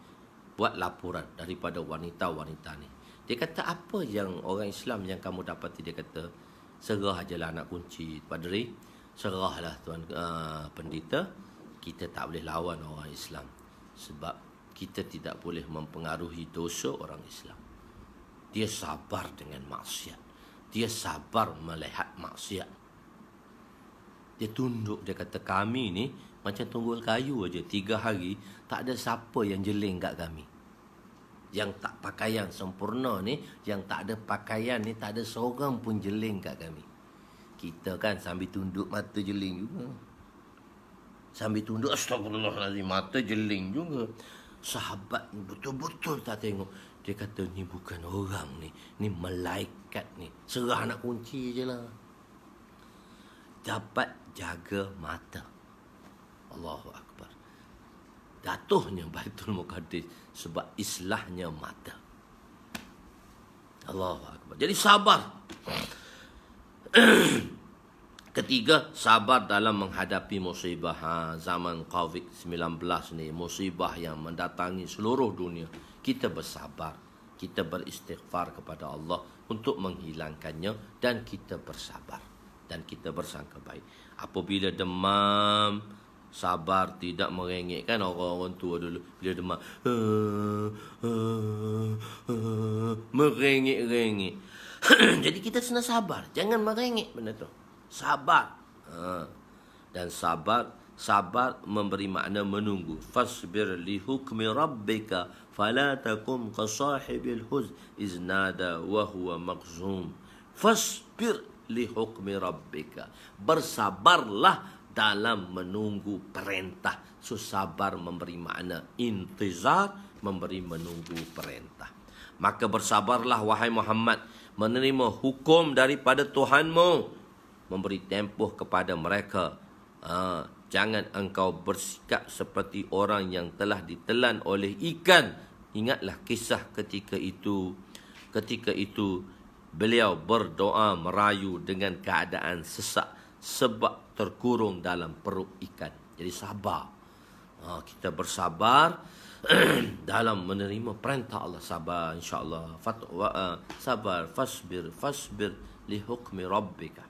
buat laporan daripada wanita-wanita ni. Dia kata, apa yang orang Islam yang kamu dapati? Dia kata, serah ajalah anak kunci, Padri. Serahlah tuan pendeta. Kita tak boleh lawan orang Islam. Sebab kita tidak boleh mempengaruhi dosa orang Islam. Dia sabar dengan maksiat. Dia sabar melihat maksiat. Dia tunduk. Dia kata, kami ni macam tunggul kayu aja. 3 hari, tak ada siapa yang jeling kat kami. Yang tak pakaian sempurna ni, yang tak ada pakaian ni, tak ada seorang pun jeling kat kami. Kita kan sambil tunduk, mata jeling juga. Sambil tunduk, astagfirullahaladzim, mata jeling juga. Sahabat ni betul-betul tak tengok. Dia kata, ni bukan orang ni, ni malaikat ni. Serah anak kunci je lah. Dapat jaga mata. Allahu Akbar. Jatuhnya Baitul Muqaddis sebab islahnya mata. Allahu Akbar. Jadi sabar. Ketiga, sabar dalam menghadapi musibah. Zaman COVID-19 ni, musibah yang mendatangi seluruh dunia. Kita bersabar. Kita beristighfar kepada Allah untuk menghilangkannya, dan kita bersabar. Dan kita bersangka baik. Apabila demam, sabar, tidak merengek. Kan orang-orang tua dulu, bila demam, merengek-rengek. Jadi kita kena sabar. Jangan merengek benda tu. Sabar. Dan sabar memberi makna menunggu. Fasbir li hukmi rabbika fala takum ka sahibil huz iznada wa huwa maghzum. Fasbir li hukmi rabbika. Bersabarlah dalam menunggu perintah. So sabar memberi makna intizar, memberi menunggu perintah. Maka bersabarlah wahai Muhammad menerima hukum daripada Tuhanmu, memberi tempoh kepada mereka. Jangan engkau bersikap seperti orang yang telah ditelan oleh ikan. Ingatlah kisah ketika itu. Ketika itu beliau berdoa merayu dengan keadaan sesak sebab terkurung dalam perut ikan. Jadi sabar. Kita bersabar dalam menerima perintah Allah. Sabar insya-Allah. Sabar, fasbir li hukmi rabbika.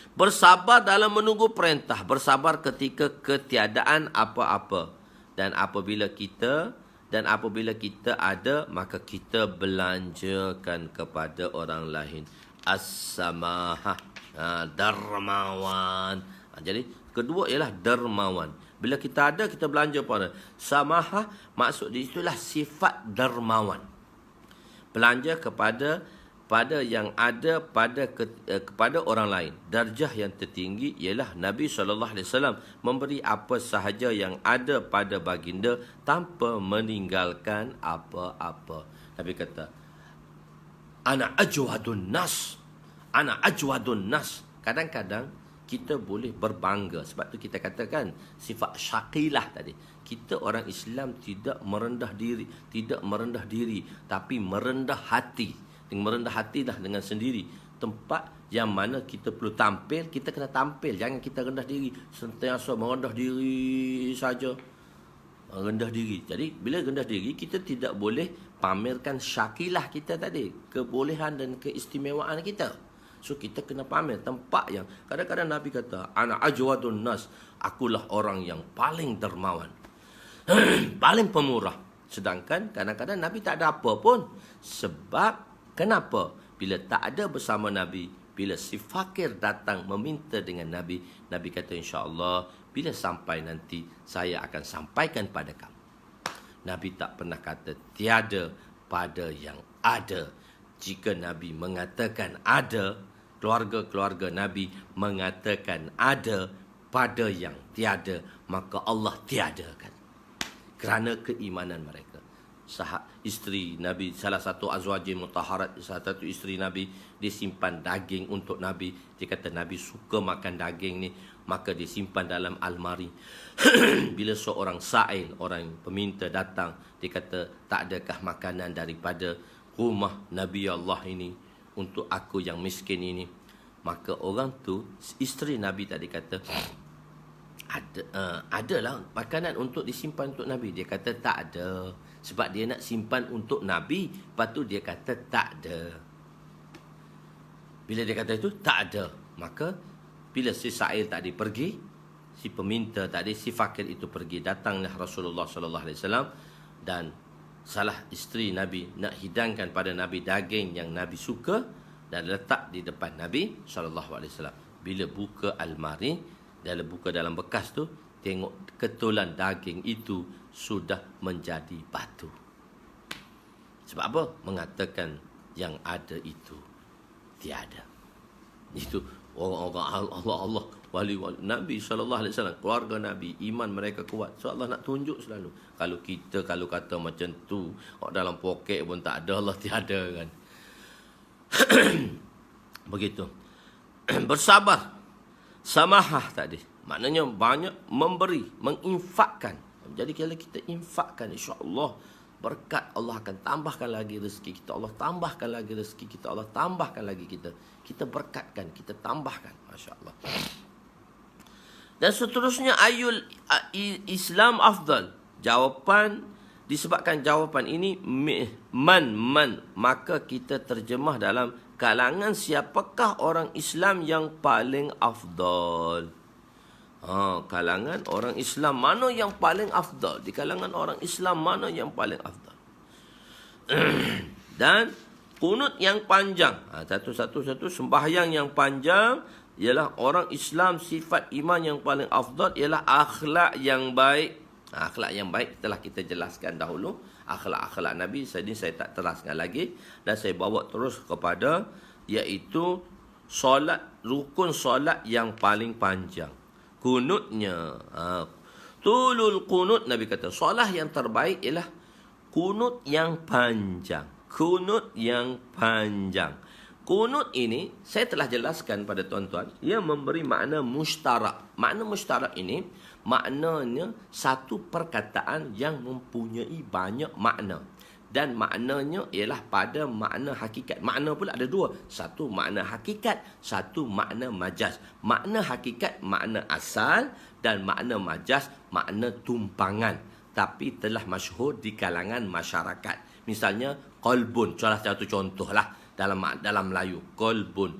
Bersabar dalam menunggu perintah. Bersabar ketika ketiadaan apa-apa. Dan apabila kita ada, maka kita belanjakan kepada orang lain. As-samahah. Dermawan. Jadi kedua ialah dermawan. Bila kita ada, kita belanja pada samahah, maksud di itulah sifat dermawan. Belanja kepada yang ada kepada orang lain. Darjah yang tertinggi ialah Nabi SAW memberi apa sahaja yang ada pada baginda tanpa meninggalkan apa-apa. Nabi kata, ana ajwadun nas. Ana ajwadun nas. Kadang-kadang kita boleh berbangga. Sebab tu kita katakan sifat syaqilah tadi. Kita orang Islam tidak merendah diri, tapi merendah hati. Dengan merendah hati dah dengan sendiri. Tempat yang mana kita perlu tampil, kita kena tampil. Jangan kita rendah diri, sentiasa merendah diri saja. Rendah diri. Jadi bila rendah diri, kita tidak boleh pamerkan syaqilah kita tadi, kebolehan dan keistimewaan kita. So kita kena pamer tempat yang kadang-kadang Nabi kata, ana ajwadun nas, akulah orang yang paling dermawan, paling pemurah. Sedangkan kadang-kadang Nabi tak ada apa pun. Sebab kenapa? Bila tak ada bersama Nabi, bila si fakir datang meminta dengan Nabi, Nabi kata, insya-Allah bila sampai nanti saya akan sampaikan pada kamu. Nabi tak pernah kata tiada pada yang ada. Jika Nabi mengatakan ada, keluarga-keluarga Nabi mengatakan ada pada yang tiada, maka Allah tiadakan. Kerana keimanan mereka. Isteri Nabi, salah satu azwajin mutahharat, salah satu isteri Nabi, dia simpan daging untuk Nabi. Dia kata Nabi suka makan daging ni, maka dia simpan dalam almari. Bila seorang sa'il, orang peminta datang, dia kata, tak adakah makanan daripada rumah Nabi Allah ini untuk aku yang miskin ini? Maka orang tu, isteri Nabi tadi kata, adalah makanan untuk disimpan untuk Nabi. Dia kata tak ada. Sebab dia nak simpan untuk Nabi. Lepas tu dia kata tak ada. Bila dia kata itu, tak ada. Maka bila si sa'il tadi pergi, si peminta tadi, si fakir itu pergi, datanglah Rasulullah SAW dan salah isteri Nabi nak hidangkan pada Nabi daging yang Nabi suka dan letak di depan Nabi SAW. Bila buka almari, dalam buka dalam bekas tu, tengok ketulan daging itu sudah menjadi batu. Sebab apa? Mengatakan yang ada itu tiada. Itu orang-orang Allah, wali-wali Nabi SAW, keluarga Nabi, iman mereka kuat. So Allah nak tunjuk selalu. Kalau kita kalau kata macam tu, dalam poket pun tak ada, Allah tiada kan. Begitu. Bersabar. Samahah tadi, maknanya banyak memberi, menginfakkan. Jadi kalau kita infakkan, insya-Allah berkat Allah akan tambahkan lagi rezeki kita. Allah tambahkan lagi rezeki kita. Allah tambahkan lagi kita. Kita berkatkan, kita tambahkan. Masya-Allah. Dan seterusnya, ayul Islam afdal. Jawapan, disebabkan jawapan ini man, maka kita terjemah dalam kalangan siapakah orang Islam yang paling afdal. Kalangan orang Islam mana yang paling afdal? Di kalangan orang Islam mana yang paling afdal? Dan kunut yang panjang. Satu sembahyang yang panjang ialah orang Islam, sifat iman yang paling afdal ialah akhlak yang baik. Akhlak yang baik telah kita jelaskan dahulu. Akhlak-akhlak Nabi, saya tak teraskan lagi. Dan saya bawa terus kepada, iaitu solat, rukun solat yang paling panjang. Kunutnya. Tulul kunut, Nabi kata, solat yang terbaik ialah kunut yang panjang. Kunut yang panjang. Kunut ini, saya telah jelaskan pada tuan-tuan, ia memberi makna mustarak. Makna mustarak ini, maknanya satu perkataan yang mempunyai banyak makna. Dan maknanya ialah pada makna hakikat. Makna pula ada dua. Satu makna hakikat, satu makna majaz. Makna hakikat, makna asal, dan makna majaz, makna tumpangan. Tapi telah masyhur di kalangan masyarakat. Misalnya, qalbun, salah satu contoh lah dalam Melayu. Qalbun.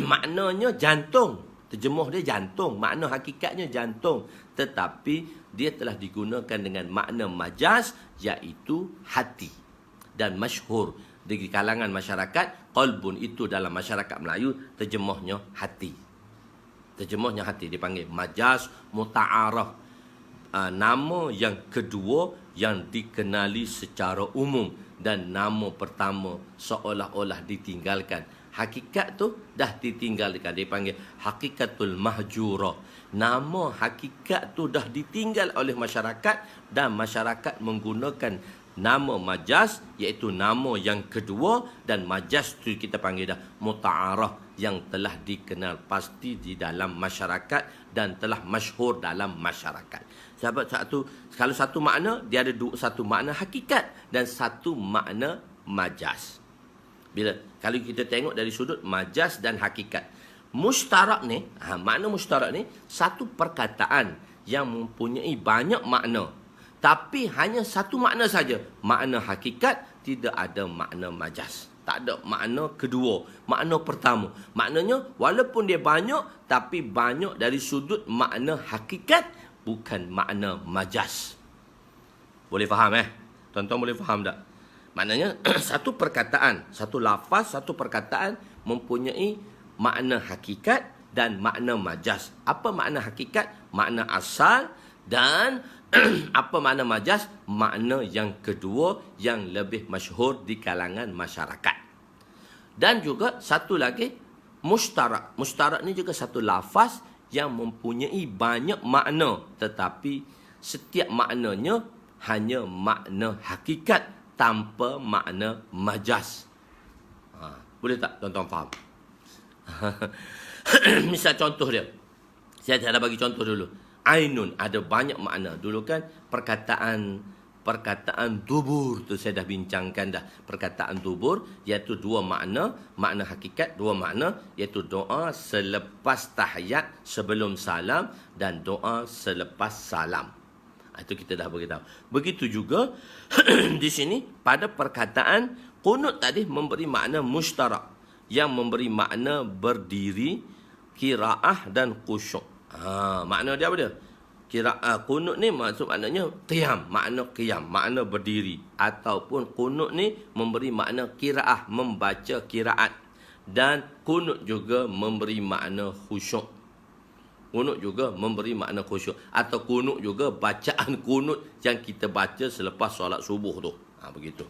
Maknanya jantung. Terjemuh dia jantung. Makna hakikatnya jantung. Tetapi dia telah digunakan dengan makna majaz, iaitu hati. Dan masyhur di kalangan masyarakat, Qalbun itu dalam masyarakat Melayu terjemahnya hati. Terjemahnya hati dipanggil majaz muta'araf. Nama yang kedua yang dikenali secara umum dan nama pertama seolah-olah ditinggalkan. Hakikat tu dah ditinggalkan, dipanggil hakikatul mahjura. Nama hakikat tu dah ditinggal oleh masyarakat dan masyarakat menggunakan nama majaz, iaitu nama yang kedua, dan majaz tu kita panggil dah muta'araf, yang telah dikenal pasti di dalam masyarakat dan telah masyhur dalam masyarakat. Sebab kalau satu makna, dia ada satu makna hakikat dan satu makna majaz. Kalau kita tengok dari sudut majaz dan hakikat, mustarak ni, makna mustarak ni satu perkataan yang mempunyai banyak makna, tapi hanya satu makna saja. Makna hakikat, tidak ada makna majaz. Tak ada makna kedua, makna pertama. Maknanya walaupun dia banyak, tapi banyak dari sudut makna hakikat, bukan makna majaz. Boleh faham Tuan-tuan boleh faham tak? Maknanya satu perkataan, satu lafaz, satu perkataan mempunyai makna hakikat dan makna majaz. Apa makna hakikat? Makna asal. Dan apa makna majaz? Makna yang kedua yang lebih masyhur di kalangan masyarakat. Dan juga satu lagi mustarak. Mustarak ni juga satu lafaz yang mempunyai banyak makna, tetapi setiap maknanya hanya makna hakikat tanpa makna majaz. Boleh tak tuan-tuan faham? Misal contoh dia. Saya ada bagi contoh dulu. Ainun ada banyak makna. Dulu kan perkataan dubur tu saya dah bincangkan dah. Perkataan dubur iaitu dua makna, makna hakikat dua makna, iaitu doa selepas tahiyat sebelum salam dan doa selepas salam. Itu kita dah beritahu. Begitu juga di sini pada perkataan qunut tadi memberi makna mustarak yang memberi makna berdiri, qiraah dan khusyuk. Makna dia apa dia? Qunut ni maksud maknanya qiyam, makna qiyam, makna berdiri, ataupun qunut ni memberi makna qiraah, membaca qiraat, dan qunut juga memberi makna khusyuk. Qunut juga memberi makna khusyuk, atau qunut juga bacaan qunut yang kita baca selepas solat subuh tu. Begitu.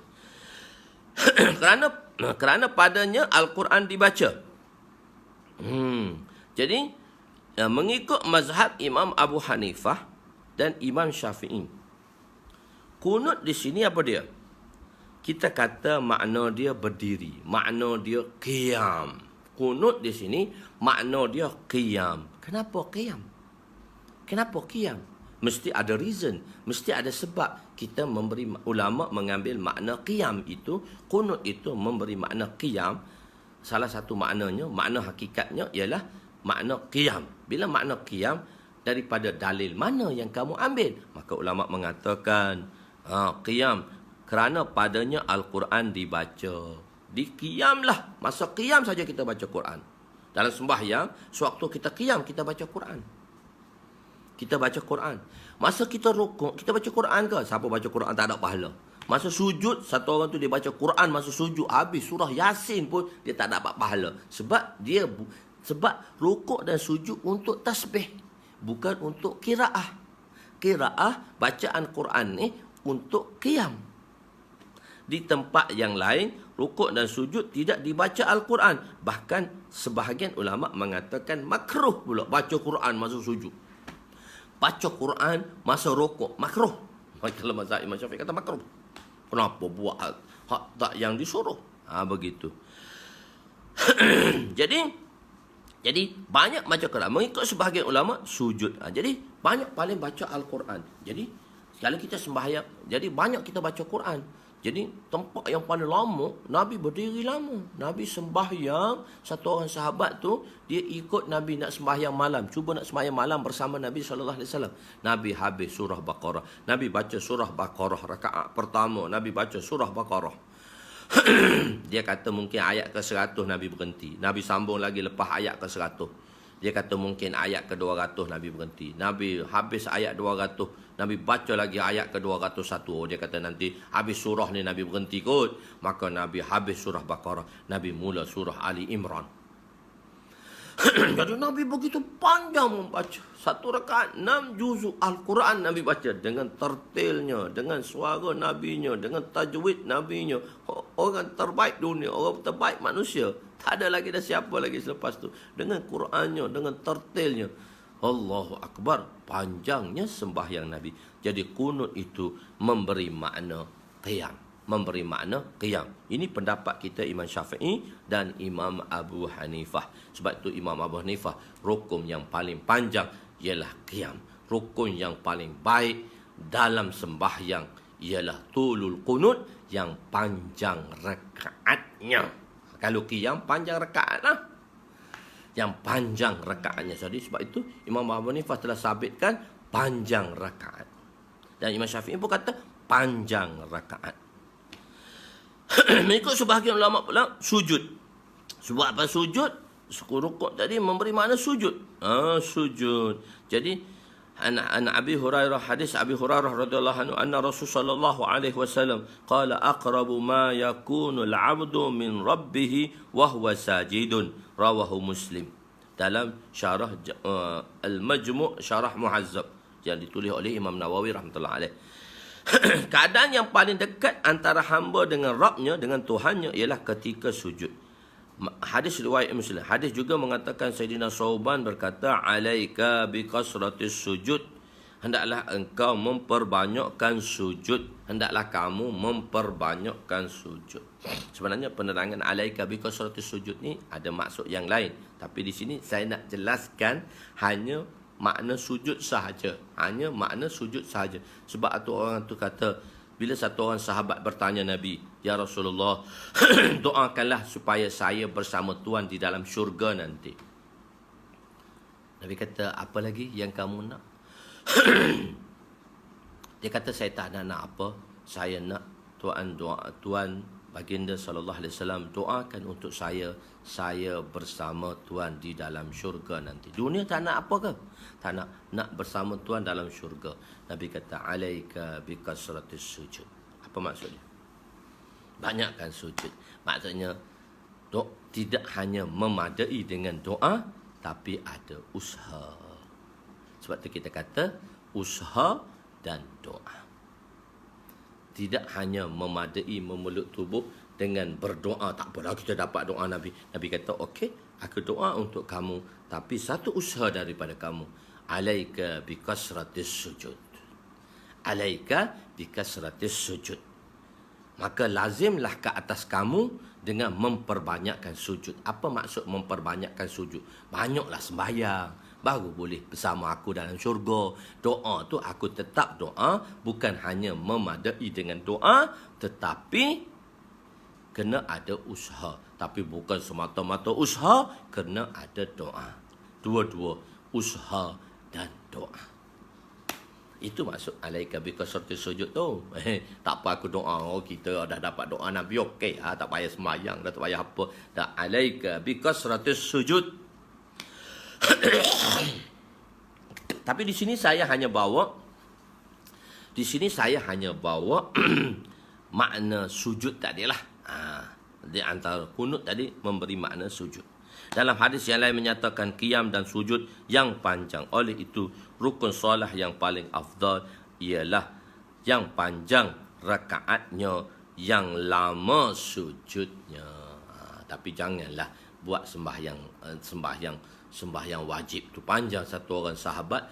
kerana padanya Al-Quran dibaca. Jadi mengikut mazhab Imam Abu Hanifah dan Imam Syafi'i, qunut di sini apa dia? Kita kata makna dia berdiri, makna dia qiyam. Qunut di sini makna dia qiyam. Kenapa qiyam? Kenapa qiyam? Mesti ada reason, mesti ada sebab. Kita memberi, ulama mengambil makna qiyam itu, qunut itu memberi makna qiyam. Salah satu maknanya, makna hakikatnya ialah makna qiyam. Bila makna qiyam, daripada dalil mana yang kamu ambil? Maka ulama mengatakan qiyam kerana padanya Al-Quran dibaca. Qiyamlah, masa qiyam saja kita baca Quran. Dalam sembahyang, sewaktu kita qiyam, kita baca Quran. Kita baca Quran. Masa kita rukuk, kita baca Quran ke? Siapa baca Quran tak ada pahala. Masa sujud, satu orang tu dia baca Quran masa sujud, habis surah Yasin pun dia tak dapat pahala. Sebab rukuk dan sujud untuk tasbih, bukan untuk qiraah. Qiraah, bacaan Quran ni untuk qiyam. Di tempat yang lain, rukuk dan sujud tidak dibaca Al-Quran. Bahkan sebahagian ulama mengatakan makruh pula baca Quran masa sujud. Baca Quran masa rukuk, makruh. Kalau mazhab Imam Syafi'i kata makruh. Kenapa buat hak tak yang disuruh? Begitu. Jadi banyak baca Quran. Mengikut sebahagian ulama, sujud. Jadi banyak paling baca Al-Quran. Jadi kalau kita sembahyang, jadi banyak kita baca Quran. Jadi tempat yang paling lama, Nabi berdiri lama. Nabi sembahyang, satu orang sahabat tu, dia ikut Nabi nak sembahyang malam. Cuba nak sembahyang malam bersama Nabi SAW. Nabi habis surah Baqarah. Nabi baca surah Baqarah rakaat pertama. Nabi baca surah Baqarah. Dia kata mungkin ayat ke-100 Nabi berhenti. Nabi sambung lagi lepas ayat ke-100. Dia kata mungkin ayat ke-200 Nabi berhenti. Nabi habis ayat 200, Nabi baca lagi ayat ke-201. Dia kata nanti habis surah ni Nabi berhenti kot. Maka Nabi habis surah Baqarah, Nabi mula surah Ali Imran. Jadi Nabi begitu panjang membaca. Satu rakaat 6 juzuk Al-Quran Nabi baca. Dengan tertilnya, dengan suara Nabinya, dengan tajwid Nabinya. Orang terbaik dunia, orang terbaik manusia. Tak ada lagi dah siapa lagi selepas tu. Dengan Qurannya, dengan tertilnya. Allahu Akbar. Panjangnya sembahyang Nabi. Jadi kunut itu memberi makna qiyam. Memberi makna qiyam. Ini pendapat kita Imam Syafi'i dan Imam Abu Hanifah. Sebab itu Imam Abu Hanifah, rukun yang paling panjang ialah qiyam. Rukun yang paling baik dalam sembahyang ialah tulul qunut, yang panjang rakaatnya. Kalau qiyam panjang rakaat lah. Yang panjang rakaatnya. Jadi sebab itu Imam Abu Hanifah telah sabitkan panjang rakaat. Dan Imam Syafi'i pun kata panjang rakaat. Mengikut sebahagian ulama pula sujud. Sebab apa sujud? Rukuk tadi memberi makna sujud. Sujud. Jadi an Abi Hurairah, hadis Abi Hurairah radhiyallahu anhu, anna Rasul sallallahu alaihi wasallam qala aqrabu ma yakunu al-'abdu min rabbih wa huwa sajidun, rawahu Muslim. Dalam syarah Al-Majmu' syarah Muhazzab yang ditulis oleh Imam Nawawi rahmatullahi alaih. Keadaan yang paling dekat antara hamba dengan Rabbnya, dengan Tuhannya, ialah ketika sujud. Hadis riwayat Muslim. Hadis juga mengatakan Sayyidina Sauban berkata, alaika biqasratis sujud. Hendaklah engkau memperbanyakkan sujud. Hendaklah kamu memperbanyakkan sujud. Sebenarnya penerangan alaika biqasratis sujud ni ada maksud yang lain. Tapi di sini saya nak jelaskan hanya makna sujud sahaja. Hanya makna sujud sahaja. Sebab tu orang tu kata, bila satu orang sahabat bertanya Nabi, ya Rasulullah, doakanlah supaya saya bersama Tuhan di dalam syurga nanti. Nabi kata, apa lagi yang kamu nak? Dia kata, saya tak nak apa. Saya nak Tuhan baginda sallallahu alaihi wasallam doakan untuk saya bersama Tuhan di dalam syurga nanti. Dunia tak nak apa ke? Tak nak bersama Tuhan dalam syurga. Nabi kata, alaika biqasratis sujud. Apa maksudnya? Banyakkan sujud. Maksudnya tidak hanya memadai dengan doa, tapi ada usaha. Sebab tu kita kata usaha dan doa. Tidak hanya memadai memeluk tubuh dengan berdoa. Tak apalah kita dapat doa Nabi. Nabi kata, okey, aku doa untuk kamu, tapi satu usaha daripada kamu. Alaika biqasratis sujud. Alaika biqasratis sujud. Maka lazimlah ke atas kamu dengan memperbanyakkan sujud. Apa maksud memperbanyakkan sujud? Banyaklah sembahyang, baru boleh bersama aku dalam syurga. Doa tu aku tetap doa, bukan hanya memadai dengan doa, tetapi kena ada usaha. Tapi bukan semata-mata usaha, kena ada doa. Dua-dua, usaha dan doa. Itu maksud alaika biqasratis sujud tu. Tak apa aku doa, kita dah dapat doa Nabi, okey, tak payah sembahyang, dah tak payah apa. Dah alaika biqasratis sujud. Tapi di sini saya hanya bawa makna sujud tadilah. Di antara kunut tadi memberi makna sujud. Dalam hadis yang lain menyatakan qiyam dan sujud yang panjang. Oleh itu, rukun solah yang paling afdal ialah yang panjang rakaatnya, yang lama sujudnya. Tapi janganlah buat sembahyang wajib tu panjang. Satu orang sahabat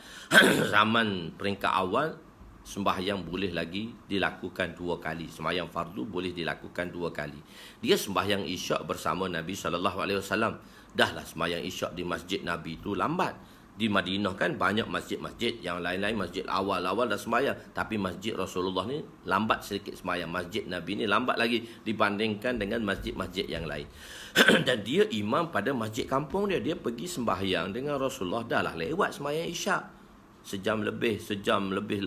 zaman peringkat awal, sembahyang boleh lagi dilakukan 2 kali. Sembahyang fardu boleh dilakukan 2 kali. Dia sembahyang isyak bersama Nabi SAW. Dahlah sembahyang isyak di masjid Nabi tu lambat. Di Madinah kan banyak masjid-masjid. Yang lain-lain masjid awal-awal dah sembahyang. Tapi masjid Rasulullah ni lambat sedikit sembahyang. Masjid Nabi ni lambat lagi dibandingkan dengan masjid-masjid yang lain. Dan dia imam pada masjid kampung dia. Dia pergi sembahyang dengan Rasulullah. Dah lah lewat sembahyang isyak. Sejam lebih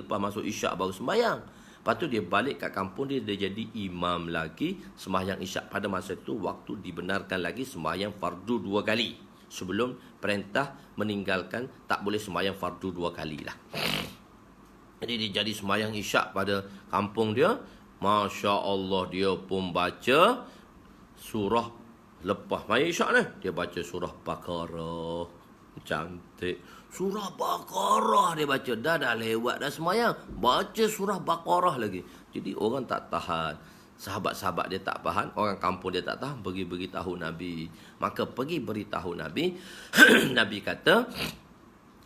lepas masuk isyak baru sembahyang. Lepas tu dia balik kat kampung dia jadi imam lagi sembahyang isyak. Pada masa itu waktu dibenarkan lagi sembahyang fardu 2 kali. sebelum perintah meninggalkan tak boleh sembahyang fardu 2 kali lah. Jadi dia jadi sembahyang isyak pada kampung dia. Masya Allah, dia pun baca surah lepas sembahyang isyak ni. Dia baca surah Baqarah. Cantik. Surah Baqarah dia baca. Dah lewat dah sembahyang. Baca surah Baqarah lagi. Jadi orang tak tahan. Sahabat-sahabat dia tak tahan. Orang kampung dia tak tahan. Pergi beritahu Nabi. Maka pergi beritahu Nabi. Nabi kata,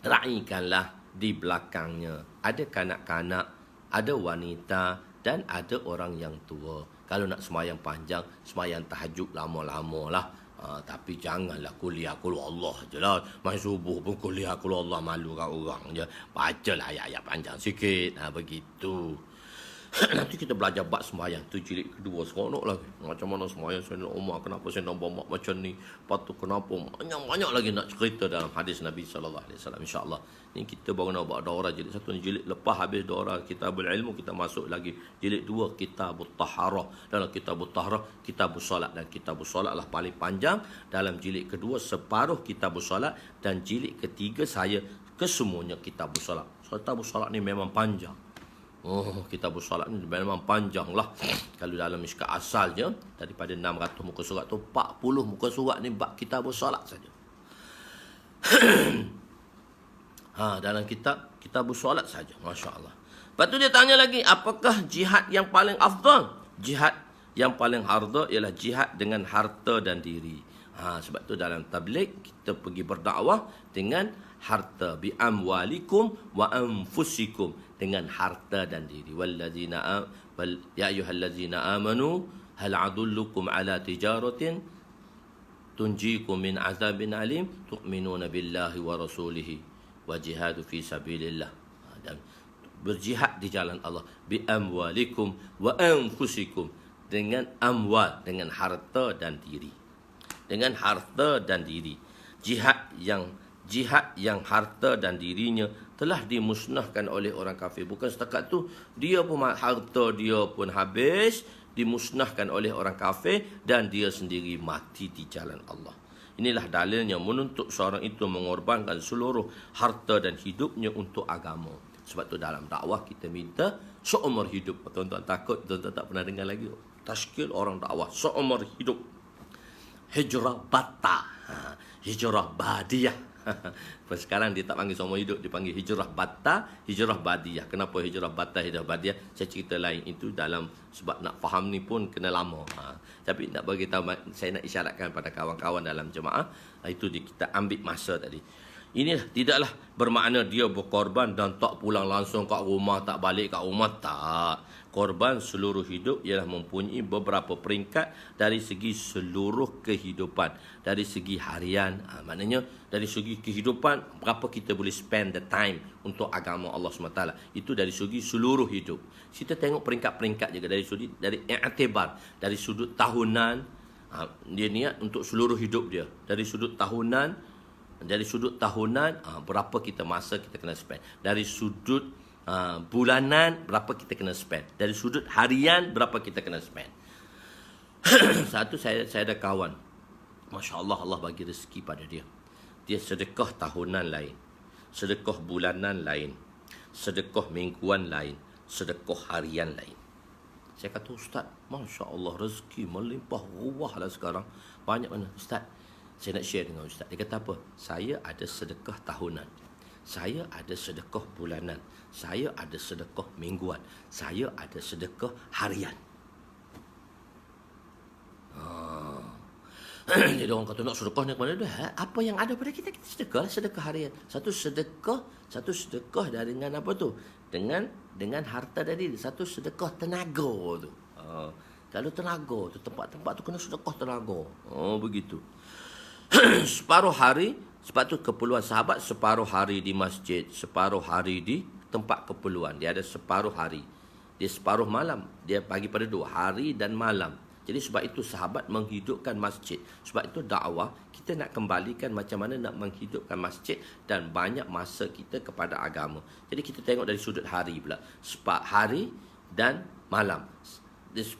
raikanlah di belakangnya. Ada kanak-kanak, ada wanita dan ada orang yang tua. Kalau nak sembahyang panjang, sembahyang tahajud lama-lama lah. Tapi janganlah kuliah kul Allah je lah. Mai subuh pun kuliah kul Allah, malu kat orang je. Bacalah ayat-ayat panjang sikit. Begitu. Nanti kita belajar bab sembahyang tu jilid kedua seronok lagi. Macam mana sembahyang Sayyidina Umar, kenapa Sayyidina Umar macam ni, lepas tu kenapa, banyak lagi nak cerita dalam hadis Nabi sallallahu alaihi wasallam insya-Allah. Ni kita baru nak buat daurah jilid 1 ni, jilid lepas habis daurah kitabul ilmu kita masuk lagi jilid 2 kitabut taharah. Dalam kitabut taharah kitabus solat, dan kitabus solat lah paling panjang. Dalam jilid kedua separuh kitabus solat, dan jilid ketiga saya kesemuanya kitabus solat. Kitabus solat ni memang panjang. Kitabus solat ni memang panjang lah. Kalau dalam Mishkat asal je, daripada 600 muka surat tu, 40 muka surat ni bab kitabus solat saja. Dalam kitabus solat saja. Masya Allah. Lepas tu dia tanya lagi, apakah jihad yang paling afdal? Jihad yang paling afdal ialah jihad dengan harta dan diri. Sebab tu dalam tabligh kita pergi berdakwah dengan harta, bi amwalikum wa anfusikum, dengan harta dan diri. Wallazina ya ayyuhallazina amanu hal adullukum ala tijaratin tunjikum min azabin alim tu'minuna billahi wa rasulihi wa jihadu fi sabilillah. Dan berjihad di jalan Allah bi amwalikum wa anfusikum, dengan amwal, dengan harta dan diri. Dengan harta dan diri. Jihad yang harta dan dirinya telah dimusnahkan oleh orang kafir. Bukan setakat tu, dia pun harta dia pun habis, dimusnahkan oleh orang kafir, dan dia sendiri mati di jalan Allah. Inilah dalilnya menuntut seorang itu mengorbankan seluruh harta dan hidupnya untuk agama. Sebab tu dalam dakwah kita minta seumur hidup. Tuan-tuan takut, tuan-tuan tak pernah dengar lagi tashkil orang dakwah seumur hidup. Hijrah batta, hijrah badiyah. Sekarang dia tak panggil seumur hidup, dia panggil hijrah batta, hijrah badiyah. Kenapa hijrah batta, hijrah badiyah? Saya cerita lain itu dalam, sebab nak faham ni pun kena lama. Tapi nak bagi tahu, saya nak isyaratkan pada kawan-kawan dalam jemaah, itu kita ambil masa tadi. Inilah tidaklah bermakna dia berkorban dan tak pulang langsung kat rumah, tak balik kat rumah, tak. Korban seluruh hidup ialah mempunyai beberapa peringkat dari segi seluruh kehidupan. Dari segi harian, maknanya dari segi kehidupan, berapa kita boleh spend the time untuk agama Allah SWT. Itu dari segi seluruh hidup. Kita tengok peringkat-peringkat juga dari i'tibar, dari sudut tahunan. Dia niat untuk seluruh hidup dia. Dari sudut tahunan, berapa kita masa kita kena spend. Dari sudut bulanan, berapa kita kena spend. Dari sudut harian, berapa kita kena spend. Satu, saya ada kawan, Masya Allah, Allah bagi rezeki pada dia. Dia sedekah tahunan lain, sedekah bulanan lain, sedekah mingguan lain, sedekah harian lain. Saya kata, Ustaz, Masya Allah, rezeki melimpah ruah lah sekarang. Banyak mana? Ustaz, saya nak share dengan Ustaz. Dia kata apa? Saya ada sedekah tahunan, saya ada sedekah bulanan, saya ada sedekah mingguan, saya ada sedekah harian. Jadi orang kata nak sedekah ni ke mana dah? Apa yang ada pada kita, kita sedekah lah, sedekah harian. Satu sedekah dengan apa tu? Dengan harta tadi. Satu sedekah tenaga tu. Kalau tenaga tu, tempat-tempat tu kena sedekah tenaga. Begitu. Separuh hari, sebab tu keperluan sahabat separuh hari di masjid, separuh hari di tempat keperluan. Dia ada separuh hari. Dia separuh malam. Dia bagi pada 2 hari dan malam. Jadi sebab itu sahabat menghidupkan masjid. Sebab itu dakwah kita nak kembalikan macam mana nak menghidupkan masjid dan banyak masa kita kepada agama. Jadi kita tengok dari sudut hari pula. Hari dan malam.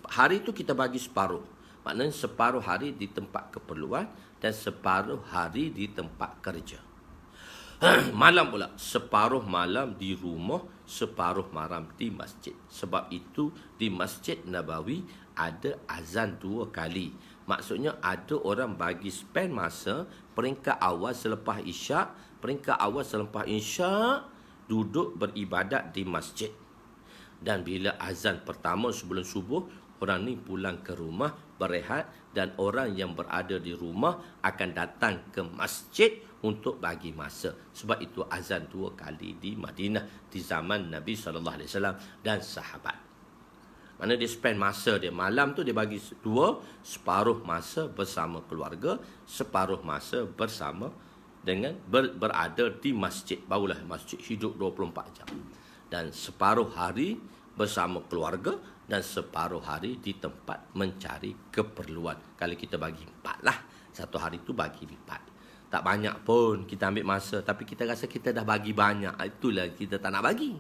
Hari itu kita bagi separuh. Maknanya separuh hari di tempat keperluan, dan separuh hari di tempat kerja. Malam pula, separuh malam di rumah, separuh malam di masjid. Sebab itu di Masjid Nabawi ada azan 2 kali. Maksudnya ada orang bagi spend masa peringkat awal selepas isyak, peringkat awal selepas isyak duduk beribadat di masjid. Dan bila azan pertama sebelum subuh, orang ni pulang ke rumah berehat, dan orang yang berada di rumah akan datang ke masjid untuk bagi masa. Sebab itu azan 2 kali di Madinah di zaman Nabi SAW dan sahabat. Mana dia spend masa dia malam tu dia bagi 2, separuh masa bersama keluarga, separuh masa bersama dengan berada di masjid. Barulah masjid hidup 24 jam. Dan separuh hari bersama keluarga dan separuh hari di tempat mencari keperluan. Kalau kita bagi 4 lah, satu hari tu bagi 4. Tak banyak pun kita ambil masa, tapi kita rasa kita dah bagi banyak. Itulah kita tak nak bagi.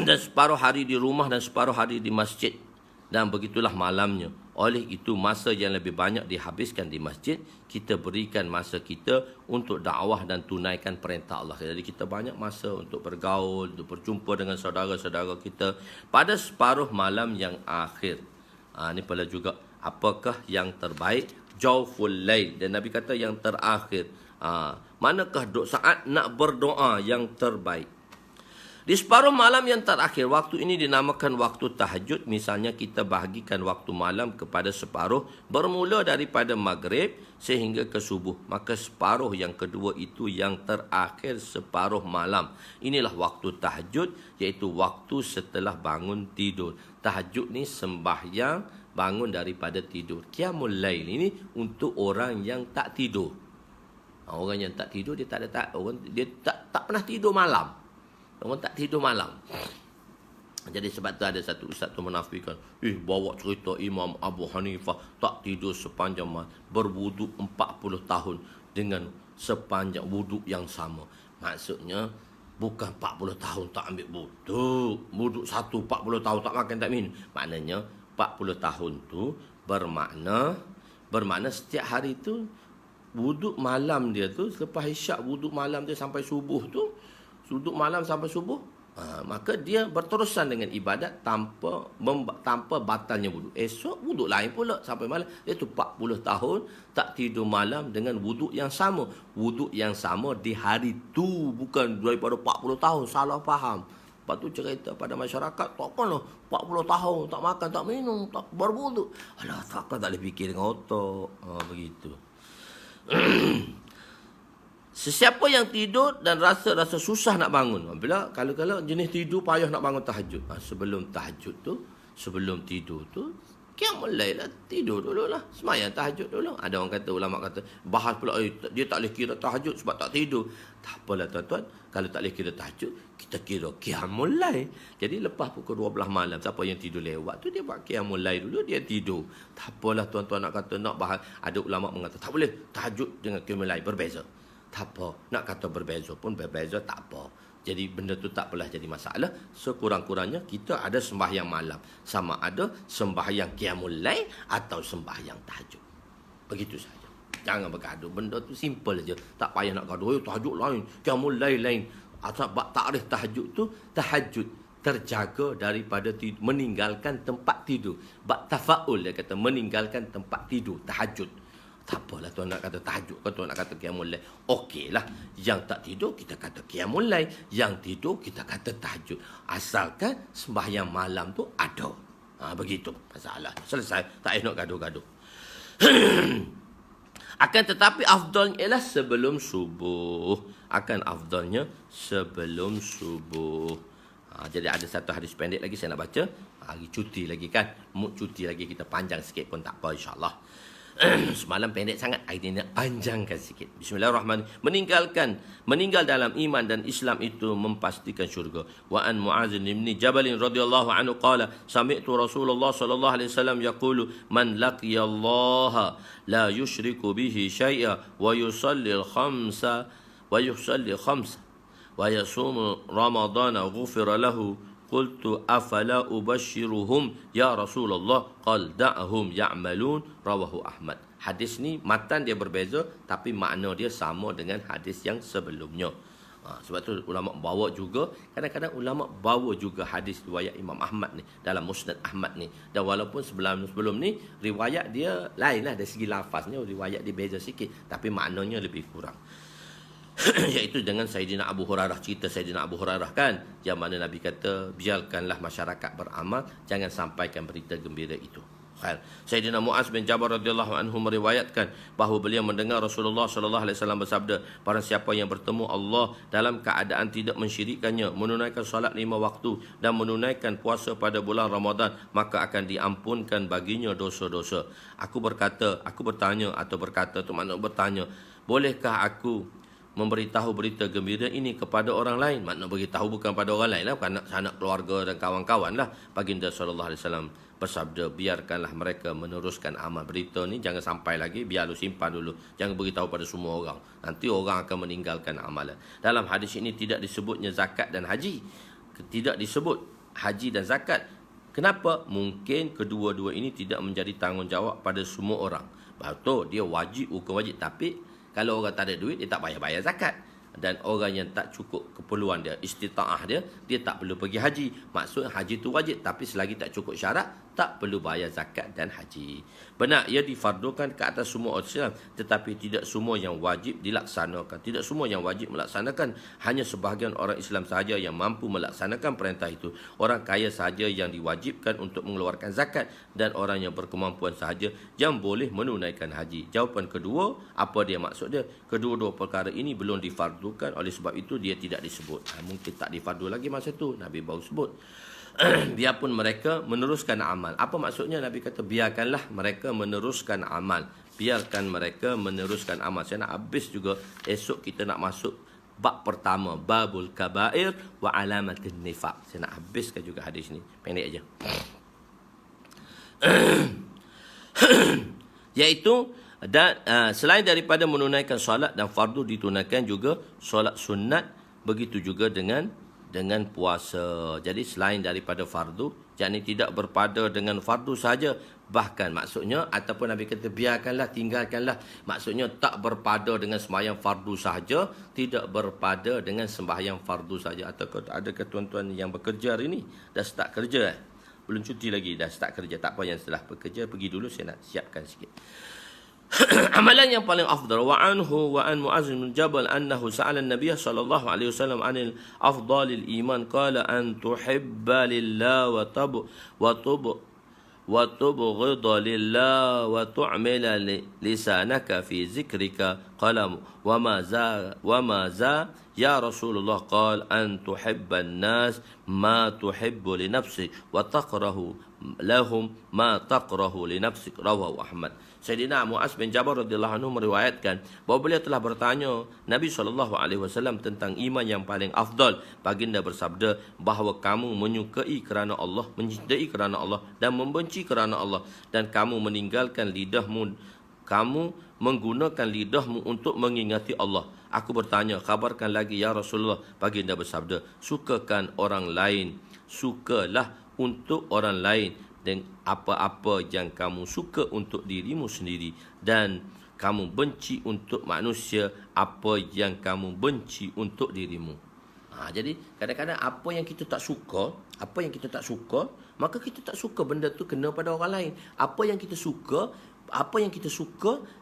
Dan separuh hari di rumah dan separuh hari di masjid. Dan begitulah malamnya. Oleh itu masa yang lebih banyak dihabiskan di masjid, kita berikan masa kita untuk dakwah dan tunaikan perintah Allah. Jadi kita banyak masa untuk bergaul, untuk berjumpa dengan saudara-saudara kita pada separuh malam yang akhir. Ini pula juga apakah yang terbaik? Jawful lail. Dan Nabi kata yang terakhir. Manakah saat nak berdoa yang terbaik? Di separuh malam yang terakhir, waktu ini dinamakan waktu tahajud. Misalnya kita bahagikan waktu malam kepada separuh, bermula daripada maghrib sehingga ke subuh. Maka separuh yang kedua itu yang terakhir separuh malam. Inilah waktu tahajud, iaitu waktu setelah bangun tidur. Tahajud ni sembahyang bangun daripada tidur. Qiyamul lail ini untuk orang yang tak tidur. Orang yang tak tidur dia dia tak pernah tidur malam. Orang tak tidur malam. Jadi sebab tu ada satu ustaz tu menafikan, bawa cerita Imam Abu Hanifah tak tidur sepanjang malam, berwuduk 40 tahun dengan sepanjang wuduk yang sama. Maksudnya bukan 40 tahun tak ambil wuduk. Wuduk satu 40 tahun tak makan tak minum. Maknanya 40 tahun tu bermakna setiap hari tu wuduk malam dia tu, selepas isyak wuduk malam dia sampai subuh tu, wuduk malam sampai subuh, maka dia berterusan dengan ibadat tanpa batalnya wuduk. Esok wuduk lain pula sampai malam. Iaitu 40 tahun tak tidur malam dengan wuduk yang sama. Wuduk yang sama di hari tu, bukan daripada 40 tahun. Salah faham. Lepas tu cerita pada masyarakat, tak apalah 40 tahun tak makan, tak minum, tak berwuduk. Alah, takkan tak boleh fikir dengan otak. Begitu. Sesiapa yang tidur dan rasa susah nak bangun. Bila kalau jenis tidur payah nak bangun tahajud. Sebelum tidur tu, qiyamul lail lah, tidur dululah. Sembahyang tahajud dulu. Ada orang kata, ulama kata, bahas pula dia tak boleh kira tahajud sebab tak tidur. Tak apalah tuan-tuan, kalau tak boleh kira tahajud, kita kira qiyamul lail. Jadi lepas pukul 12 malam, siapa yang tidur lewat tu dia buat qiyamul lail dulu, dia tidur. Tak apalah tuan-tuan nak kata nak bahas. Ada ulama mengata tak boleh tahajud dengan qiyamul lail berbeza. Tak apa. Nak kata berbeza pun berbeza, tak apa. Jadi benda tu tak apalah jadi masalah. Sekurang-kurangnya kita ada sembahyang malam. Sama ada sembahyang qiyamul lail atau sembahyang tahajud. Begitu saja. Jangan bergaduh. Benda tu simple aja. Tak payah nak gaduh. Tahajud lain, qiyamul lail lain. Sebab takrif tahajud tu, tahajud terjaga daripada tidur, meninggalkan tempat tidur. Bak tafaul dia kata, meninggalkan tempat tidur, tahajud. Tak apalah tuan nak kata tahajud kan, tuan nak kata qiyamul lail. Okeylah, yang tak tidur kita kata qiyamul lail, yang tidur kita kata tahajud. Asalkan sembahyang malam tu ada. Begitu masalah. Selesai, tak payah nak gaduh-gaduh. Akan tetapi afdalnya ialah sebelum subuh. Jadi ada satu hadis pendek lagi saya nak baca. Hari cuti lagi kan. Mood cuti lagi, kita panjang sikit pun tak apa insya-Allah. Semalam pendek sangat, hari ini panjangkan sikit. Bismillahirrahmanirrahim. Meninggal dalam iman dan Islam itu mempastikan syurga. Wa an Mu'adz bin Jabal radhiyallahu anhu qala sami'tu Rasulullah sallallahu alaihi wasallam yaqulu man laqiyallaha la yushriku bihi syai'a wa yusalli khamsa wa yasumu ramadana ghufira lahu. Qultu afala ubashiruhum ya Rasulullah, qal da'hum ya'malun, rawahu Ahmad. hadis ni matan dia berbeza tapi makna dia sama dengan hadis yang sebelumnya. Sebab tu ulama bawa juga, kadang-kadang ulama bawa juga hadis riwayat Imam Ahmad ni dalam Musnad Ahmad ni. Dan walaupun sebelum ni riwayat dia lain lah dari segi lafaznya, riwayat dia beza sikit tapi maknanya lebih kurang. Iaitu dengan Sayyidina Abu Hurairah, cerita Sayyidina Abu Hurairah kan, yang mana Nabi kata biarkanlah masyarakat beramal, jangan sampaikan berita gembira itu. Sayyidina Muaz bin Jabal radhiyallahu anhu meriwayatkan bahawa beliau mendengar Rasulullah sallallahu alaihi wasallam bersabda, barang siapa yang bertemu Allah dalam keadaan tidak mensyirikkannya, menunaikan solat 5 waktu dan menunaikan puasa pada bulan Ramadan, maka akan diampunkan baginya dosa-dosa. Aku bertanya, tu makna bertanya, bolehkah aku memberitahu berita gembira ini kepada orang lain? Makna beritahu bukan pada orang lain lah, bukan anak keluarga dan kawan-kawan lah. Baginda sallallahu alaihi wasallam bersabda, biarkanlah mereka meneruskan amal. Berita ni jangan sampai lagi, biar lu simpan dulu, jangan beritahu pada semua orang, nanti orang akan meninggalkan amalan. Dalam hadis ini tidak disebutnya zakat dan haji, tidak disebut haji dan zakat. Kenapa? Mungkin kedua-dua ini tidak menjadi tanggungjawab pada semua orang. Betul, dia wajib, hukum wajib, tapi kalau orang tak ada duit, dia tak payah bayar zakat. Dan orang yang tak cukup keperluan dia, istita'ah dia, dia tak perlu pergi haji. Maksud haji tu wajib, tapi selagi tak cukup syarat, tak perlu bayar zakat dan haji. Benar, ia difardukan ke atas semua orang Islam, tetapi tidak semua yang wajib dilaksanakan. Tidak semua yang wajib melaksanakan, hanya sebahagian orang Islam sahaja yang mampu melaksanakan perintah itu. Orang kaya sahaja yang diwajibkan untuk mengeluarkan zakat, dan orang yang berkemampuan sahaja yang boleh menunaikan haji. Jawapan kedua, apa dia maksud dia? Kedua-dua perkara ini belum difardukan, oleh sebab itu dia tidak disebut. Mungkin tak difardu lagi masa tu, Nabi baru sebut. Biarpun mereka meneruskan amal. Apa maksudnya? Nabi kata biarkanlah mereka meneruskan amal. Biarkan mereka meneruskan amal. Saya nak habis juga, esok kita nak masuk bab pertama, babul kabair wa alamatin nifaq. Saya nak habiskan juga hadis ni, pendek aja. Iaitu selain daripada menunaikan solat dan fardu, ditunaikan juga solat sunat, begitu juga dengan puasa. Jadi selain daripada fardu, yakni tidak berpada dengan fardu saja, bahkan maksudnya, ataupun Nabi kata biarkanlah, tinggalkanlah, maksudnya tak berpada dengan sembahyang fardu saja, tidak berpada dengan sembahyang fardu saja. Atau adakah tuan-tuan yang bekerja hari ni dah start kerja, belum cuti lagi, dah start kerja? Tak apa, yang setelah bekerja pergi dulu, saya nak siapkan sikit. Amalan yang paling afdal, wa anhu wa an Muaz bin Jabal annahu sa'ala an-nabiy sallallahu alaihi wasallam anil afdalil iman, qala an tuhibba lillah wa tubghidha lillah wa tu'mila lisanaka fi zikrika, qala wa ma za ya Rasulullah, qala an tuhibba an-nas ma tuhibbu li nafsik wa taqrahu lahum ma taqrahu li nafsik, rawahu Ahmad. Sayyidina Muaz bin Jabal radhiyallahu anhu meriwayatkan bahawa beliau telah bertanya Nabi SAW tentang iman yang paling afdal. Baginda bersabda bahawa kamu menyukai kerana Allah, mencintai kerana Allah dan membenci kerana Allah, dan kamu meninggalkan lidahmu, kamu menggunakan lidahmu untuk mengingati Allah. Aku bertanya, kabarkan lagi ya Rasulullah. Baginda bersabda, sukakan orang lain, sukalah untuk orang lain, dan apa-apa yang kamu suka untuk dirimu sendiri, dan kamu benci untuk manusia apa yang kamu benci untuk dirimu. Jadi kadang-kadang apa yang kita tak suka, maka kita tak suka benda tu kena pada orang lain. Apa yang kita suka,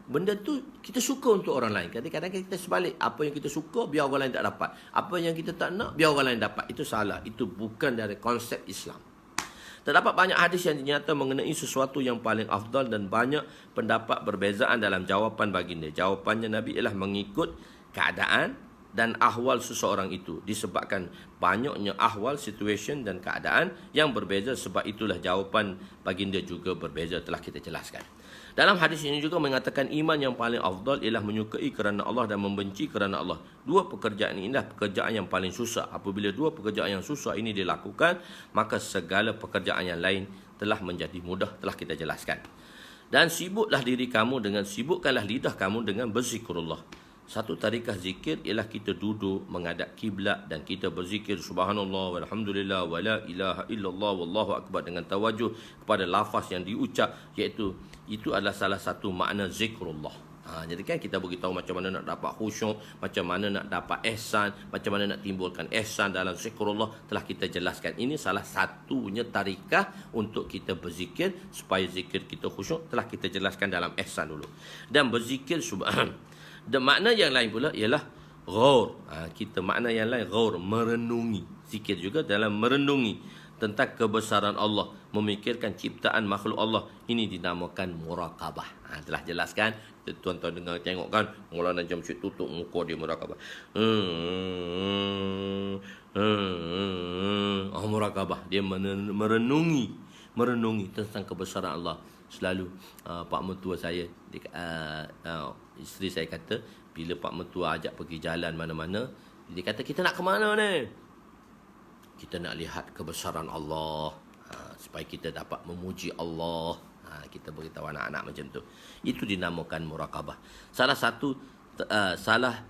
benda tu kita suka untuk orang lain. Kadang-kadang kita sebalik, apa yang kita suka biar orang lain tak dapat, apa yang kita tak nak biar orang lain dapat. Itu salah, itu bukan dari konsep Islam. Terdapat banyak hadis yang dinyata mengenai sesuatu yang paling afdal, dan banyak pendapat berbezaan dalam jawapan baginda. Jawapannya Nabi ialah mengikut keadaan dan ahwal seseorang itu, disebabkan banyaknya ahwal, situation dan keadaan yang berbeza. Sebab itulah jawapan baginda juga berbeza, telah kita jelaskan. Dalam hadis ini juga mengatakan iman yang paling afdal ialah menyukai kerana Allah dan membenci kerana Allah. Dua pekerjaan ini adalah pekerjaan yang paling susah. Apabila dua pekerjaan yang susah ini dilakukan, maka segala pekerjaan yang lain telah menjadi mudah, telah kita jelaskan. Dan sibuklah diri kamu dengan, sibukkanlah lidah kamu dengan berzikrullah. Satu tarikah zikir ialah kita duduk menghadap kiblat dan kita berzikir subhanallah walhamdulillah wala ilaha illallah wallahu akbar dengan tawajuh kepada lafaz yang diucap, iaitu itu adalah salah satu makna zikrullah. Jadi kan kita beritahu macam mana nak dapat khusyuk, macam mana nak dapat ihsan, macam mana nak timbulkan ihsan dalam zikrullah, telah kita jelaskan. Ini salah satunya tarikah untuk kita berzikir supaya zikir kita khusyuk, telah kita jelaskan dalam ihsan dulu. Dan berzikir subhan. Dan makna yang lain pula ialah ghaur. Kita makna yang lain ghaur, merenungi. Zikir juga dalam merenungi tentang kebesaran Allah, memikirkan ciptaan makhluk Allah. Ini dinamakan muraqabah. Telah jelaskan. Tuan-tuan dengar, tengok kan, Maulana Jamshid tutup muka dia muraqabah. Muraqabah, dia merenungi tentang kebesaran Allah. Selalu Pak Mentua saya, isteri saya kata, bila Pak Mentua ajak pergi jalan mana-mana, dia kata, kita nak ke mana ni? Kita nak lihat kebesaran Allah, supaya kita dapat memuji Allah. Kita beritahu anak-anak macam tu. Itu dinamakan muraqabah. Salah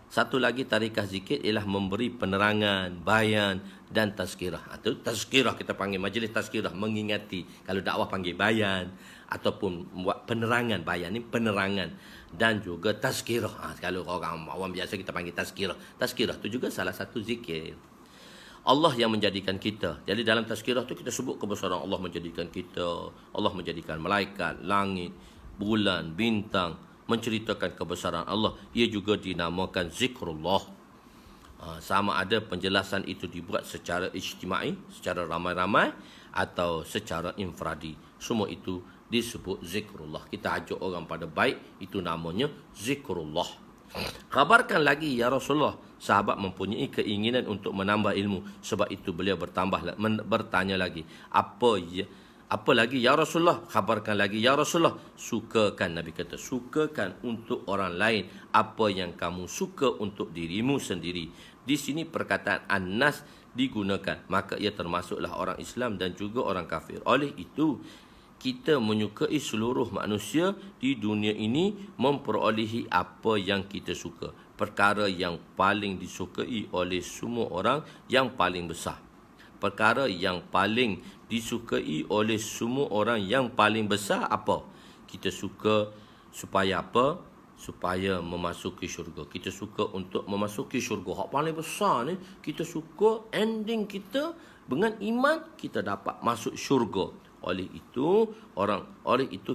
satu lagi tarikah zikir ialah memberi penerangan, bayan dan tazkirah. Itu tazkirah, kita panggil majlis tazkirah, mengingati. Kalau dakwah panggil bayan, ataupun buat penerangan. Bayan ni penerangan. Dan juga tazkirah. Kalau orang awam biasa kita panggil tazkirah. Tazkirah tu juga salah satu zikir. Allah yang menjadikan kita. Jadi dalam tazkirah tu kita sebut kebesaran Allah menjadikan kita. Allah menjadikan malaikat, langit, bulan, bintang, menceritakan kebesaran Allah. Ia juga dinamakan zikrullah. Sama ada penjelasan itu dibuat secara ijtimai, secara ramai-ramai, atau secara infradi. Semua itu disebut zikrullah. Kita ajak orang pada baik, itu namanya zikrullah. Khabarkan lagi ya Rasulullah, sahabat mempunyai keinginan untuk menambah ilmu. Sebab itu beliau bertanya lagi, apa lagi ya Rasulullah? Khabarkan lagi ya Rasulullah. Sukakan, Nabi kata, sukakan untuk orang lain apa yang kamu suka untuk dirimu sendiri. Di sini perkataan an-nas digunakan, maka ia termasuklah orang Islam dan juga orang kafir. Oleh itu, kita menyukai seluruh manusia di dunia ini memperolehi apa yang kita suka. Perkara yang paling disukai oleh semua orang yang paling besar. Perkara yang paling disukai oleh semua orang yang paling besar apa? Kita suka supaya apa? Supaya memasuki syurga. Kita suka untuk memasuki syurga. Hak paling besar ni, kita suka ending kita dengan iman, kita dapat masuk syurga. Oleh itu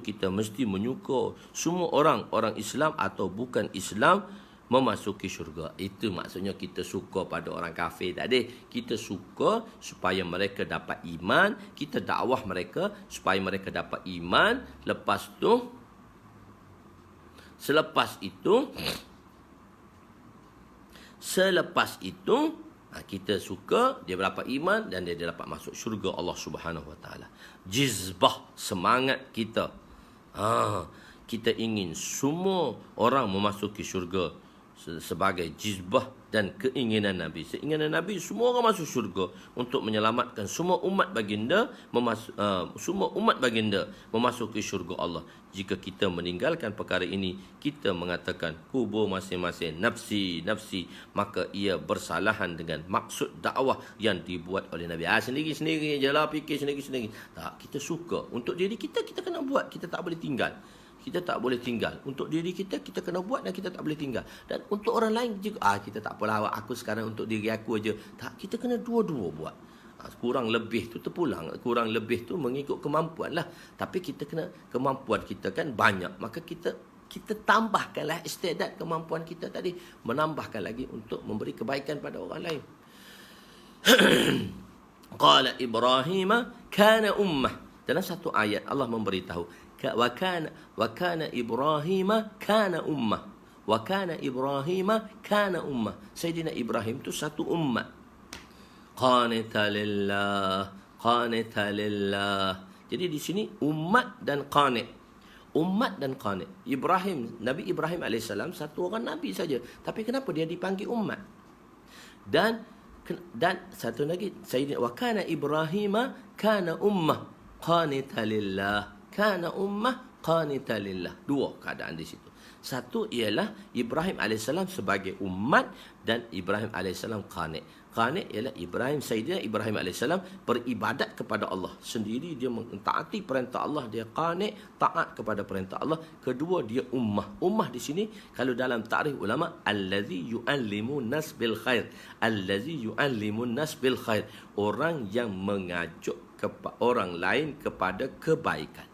kita mesti menyuka semua orang Islam atau bukan Islam memasuki syurga. Itu maksudnya kita suka pada orang kafir tadi. Kita suka supaya mereka dapat iman, kita dakwah mereka supaya mereka dapat iman. Selepas itu kita suka dia dapat iman dan dia dapat masuk syurga Allah Subhanahu Wa Taala. Jizbah, semangat kita. Kita ingin semua orang memasuki syurga sebagai jizbah dan keinginan Nabi. Keinginan Nabi semua orang masuk syurga untuk menyelamatkan semua umat baginda, memasuki syurga Allah. Jika kita meninggalkan perkara ini, kita mengatakan kubur masing-masing nafsi, maka ia bersalahan dengan maksud dakwah yang dibuat oleh Nabi. Sendiri-sendiri je lah, fikir sendiri-sendiri. Tak, kita suka. Untuk diri kita, kita kena buat. Kita tak boleh tinggal. Untuk diri kita, kita kena buat dan kita tak boleh tinggal. Dan untuk orang lain juga, kita tak apalah, aku sekarang untuk diri aku aja. Tak, kita kena dua-dua buat. Kurang lebih tu terpulang. Kurang lebih tu mengikut kemampuan lah. Tapi kita kena, kemampuan kita kan banyak. Maka kita tambahkanlah istiadat kemampuan kita tadi. Menambahkan lagi untuk memberi kebaikan pada orang lain. Qala Ibrahim kana ummah. Dalam satu ayat Allah memberitahu, wa kana Ibrahim kana ummah. Wa kana Ibrahim kana ummah. Sayyidina Ibrahim tu satu umat. Qanita lillah. Jadi di sini umat dan qanit. Nabi Ibrahim AS satu orang Nabi saja. Tapi kenapa dia dipanggil umat? Dan satu lagi, Sayyidina wa kana Ibrahim kana ummah qanita lillah. Kana ummah qanita lillah. Dua keadaan di situ. Satu ialah Ibrahim AS sebagai umat dan Ibrahim AS qanit. Qanit ialah Sayyidina Ibrahim AS beribadat kepada Allah. Sendiri dia mentaati perintah Allah, dia qanit, taat kepada perintah Allah. Kedua, dia ummah. Ummah di sini kalau dalam takrif ulama, allazi yu'allimun nas bil khair. Allazi yu'allimun nas bil khair. Orang yang mengajuk orang lain kepada kebaikan.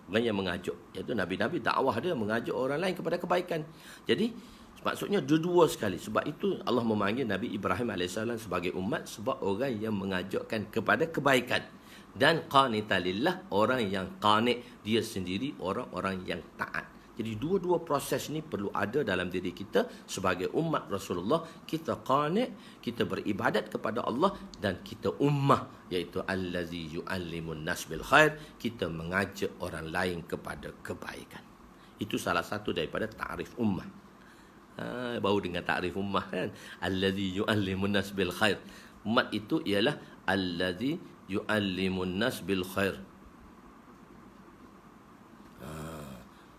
Orang yang mengajuk, iaitu Nabi-Nabi dakwah dia mengajuk orang lain kepada kebaikan. Jadi maksudnya dua sekali. Sebab itu Allah memanggil Nabi Ibrahim AS sebagai umat, sebab orang yang mengajakkan kepada kebaikan. Dan qanitalillah, orang yang qanit, dia sendiri orang-orang yang taat. Jadi dua-dua proses ni perlu ada dalam diri kita sebagai umat Rasulullah. Kita qanit, kita beribadat kepada Allah, dan kita ummah, iaitu allazi yu'allimun nas bil khair, kita mengajak orang lain kepada kebaikan. Itu salah satu daripada ta'rif ummah. Baru dengar ta'rif ummah kan, allazi yu'allimun nas bil khair. Umat itu ialah allazi yu'allimun nas bil khair.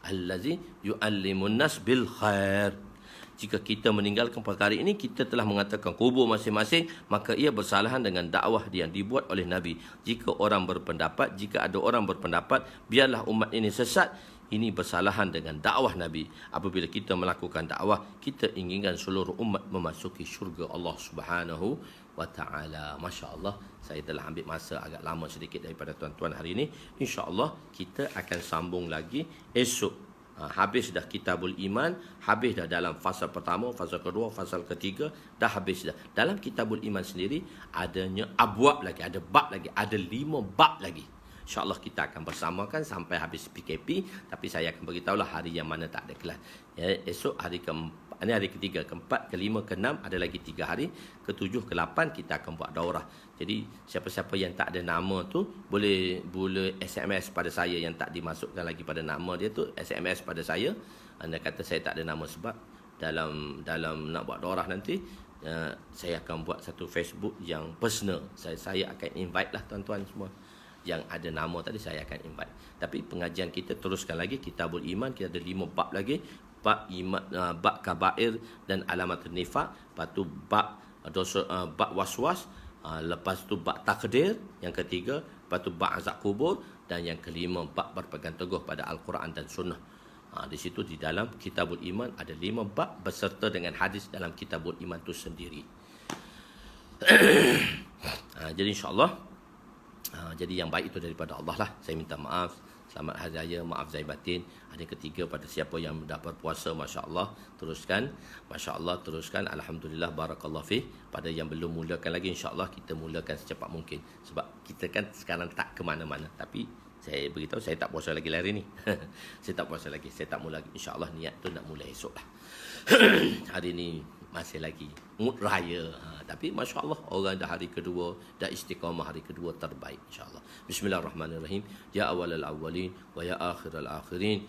Allazi yu'allimun nas bil khair. Jika kita meninggalkan perkara ini, kita telah mengatakan kubur masing-masing, maka ia bersalahan dengan dakwah yang dibuat oleh Nabi. Jika ada orang berpendapat biarlah umat ini sesat, ini bersalahan dengan dakwah Nabi. Apabila kita melakukan dakwah, kita inginkan seluruh umat memasuki syurga Allah Subhanahu wa ta'ala. Masya-Allah, saya telah ambil masa agak lama sedikit daripada tuan-tuan hari ini. Insya-Allah kita akan sambung lagi esok. Habis dah Kitabul Iman, habis dah dalam fasal pertama, fasal kedua, fasal ketiga, dah habis dah. Dalam Kitabul Iman sendiri adanya abwab lagi, ada bab lagi, ada 5 bab lagi. InsyaAllah kita akan bersamakan sampai habis PKP. Tapi saya akan beritahulah hari yang mana tak ada kelas. Ya, esok hari ini hari ketiga, keempat, kelima, keenam, ada lagi 3 hari. Ketujuh, ke-8 kita akan buat daurah. Jadi siapa-siapa yang tak ada nama tu boleh SMS pada saya, yang tak dimasukkan lagi pada nama dia tu, SMS pada saya. Anda kata saya tak ada nama, sebab dalam nak buat daurah nanti saya akan buat satu Facebook yang personal. Saya akan invite lah tuan-tuan semua yang ada nama tadi, saya akan invite. Tapi pengajian kita teruskan lagi Kitabul Iman. Kita ada 5 bab lagi. Bab iman, bab kabair dan alamat nifaq, lepas tu bab dosa, bab waswas, lepas tu bab takdir, yang ketiga, lepas tu bab azab kubur, dan yang kelima bab berpegang teguh pada Al-Quran dan Sunnah. Di situ di dalam Kitabul Iman ada 5 bab beserta dengan hadis dalam Kitabul Iman itu sendiri. Jadi insya-Allah, jadi yang baik itu daripada Allah lah. Saya minta maaf, selamat hari raya, maaf zahir batin. Hari ketiga pada siapa yang dah berpuasa, masya-Allah teruskan, masya-Allah teruskan, alhamdulillah, barakallahu fi. Pada yang belum mulakan lagi, insya-Allah kita mulakan secepat mungkin. Sebab kita kan sekarang tak ke mana-mana. Tapi saya beritahu, saya tak puasa lagi hari ni. Saya tak puasa lagi, saya tak mula lagi. Insya-Allah niat tu nak mula esok lah. Hari ni masih lagi mood raya. Tapi masya-Allah orang dah hari kedua, dah istiqamah hari kedua terbaik insya-Allah. Bismillahirrahmanirrahim. Ya awalal awwalin wa ya akhiral akhirin.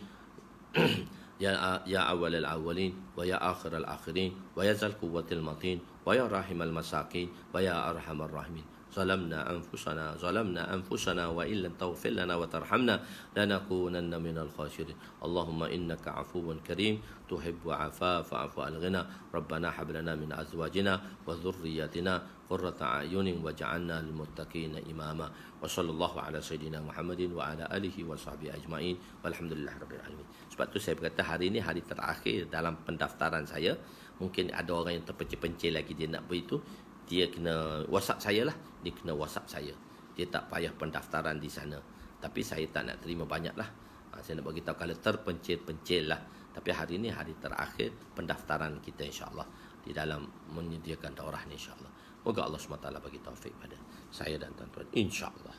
Ya awalal awwalin wa ya akhiral akhirin wa ya zal quwwatil matin wa ya rahimal masakin wa ya arhamar rahimin. ظلمنا أنفسنا وإن لم تغفر لنا وترحمنا لنكونن من الخاسرين اللهم إنك عفو كريم تحب العفو فاعف عنا ربنا هب لنا من أزواجنا وذرياتنا قرة أعين واجعلنا للمتقين إماما وصلى الله على سيدنا محمد وعلى آله وصحبه أجمعين والحمد لله رب العالمين. Sebab tu saya berkata hari ini hari terakhir dalam pendaftaran saya. Mungkin ada orang yang terpencil-pencil lagi dia nak begitu, dia kena WhatsApp saya lah. Dia kena WhatsApp saya. Dia tak payah pendaftaran di sana. Tapi saya tak nak terima banyak lah. Saya nak beritahu kalau terpencil-pencil lah. Tapi hari ini hari terakhir pendaftaran kita insyaAllah. Di dalam menyediakan daurah ni insyaAllah. Moga Allah SWT bagi taufik pada saya dan tuan-tuan insyaAllah.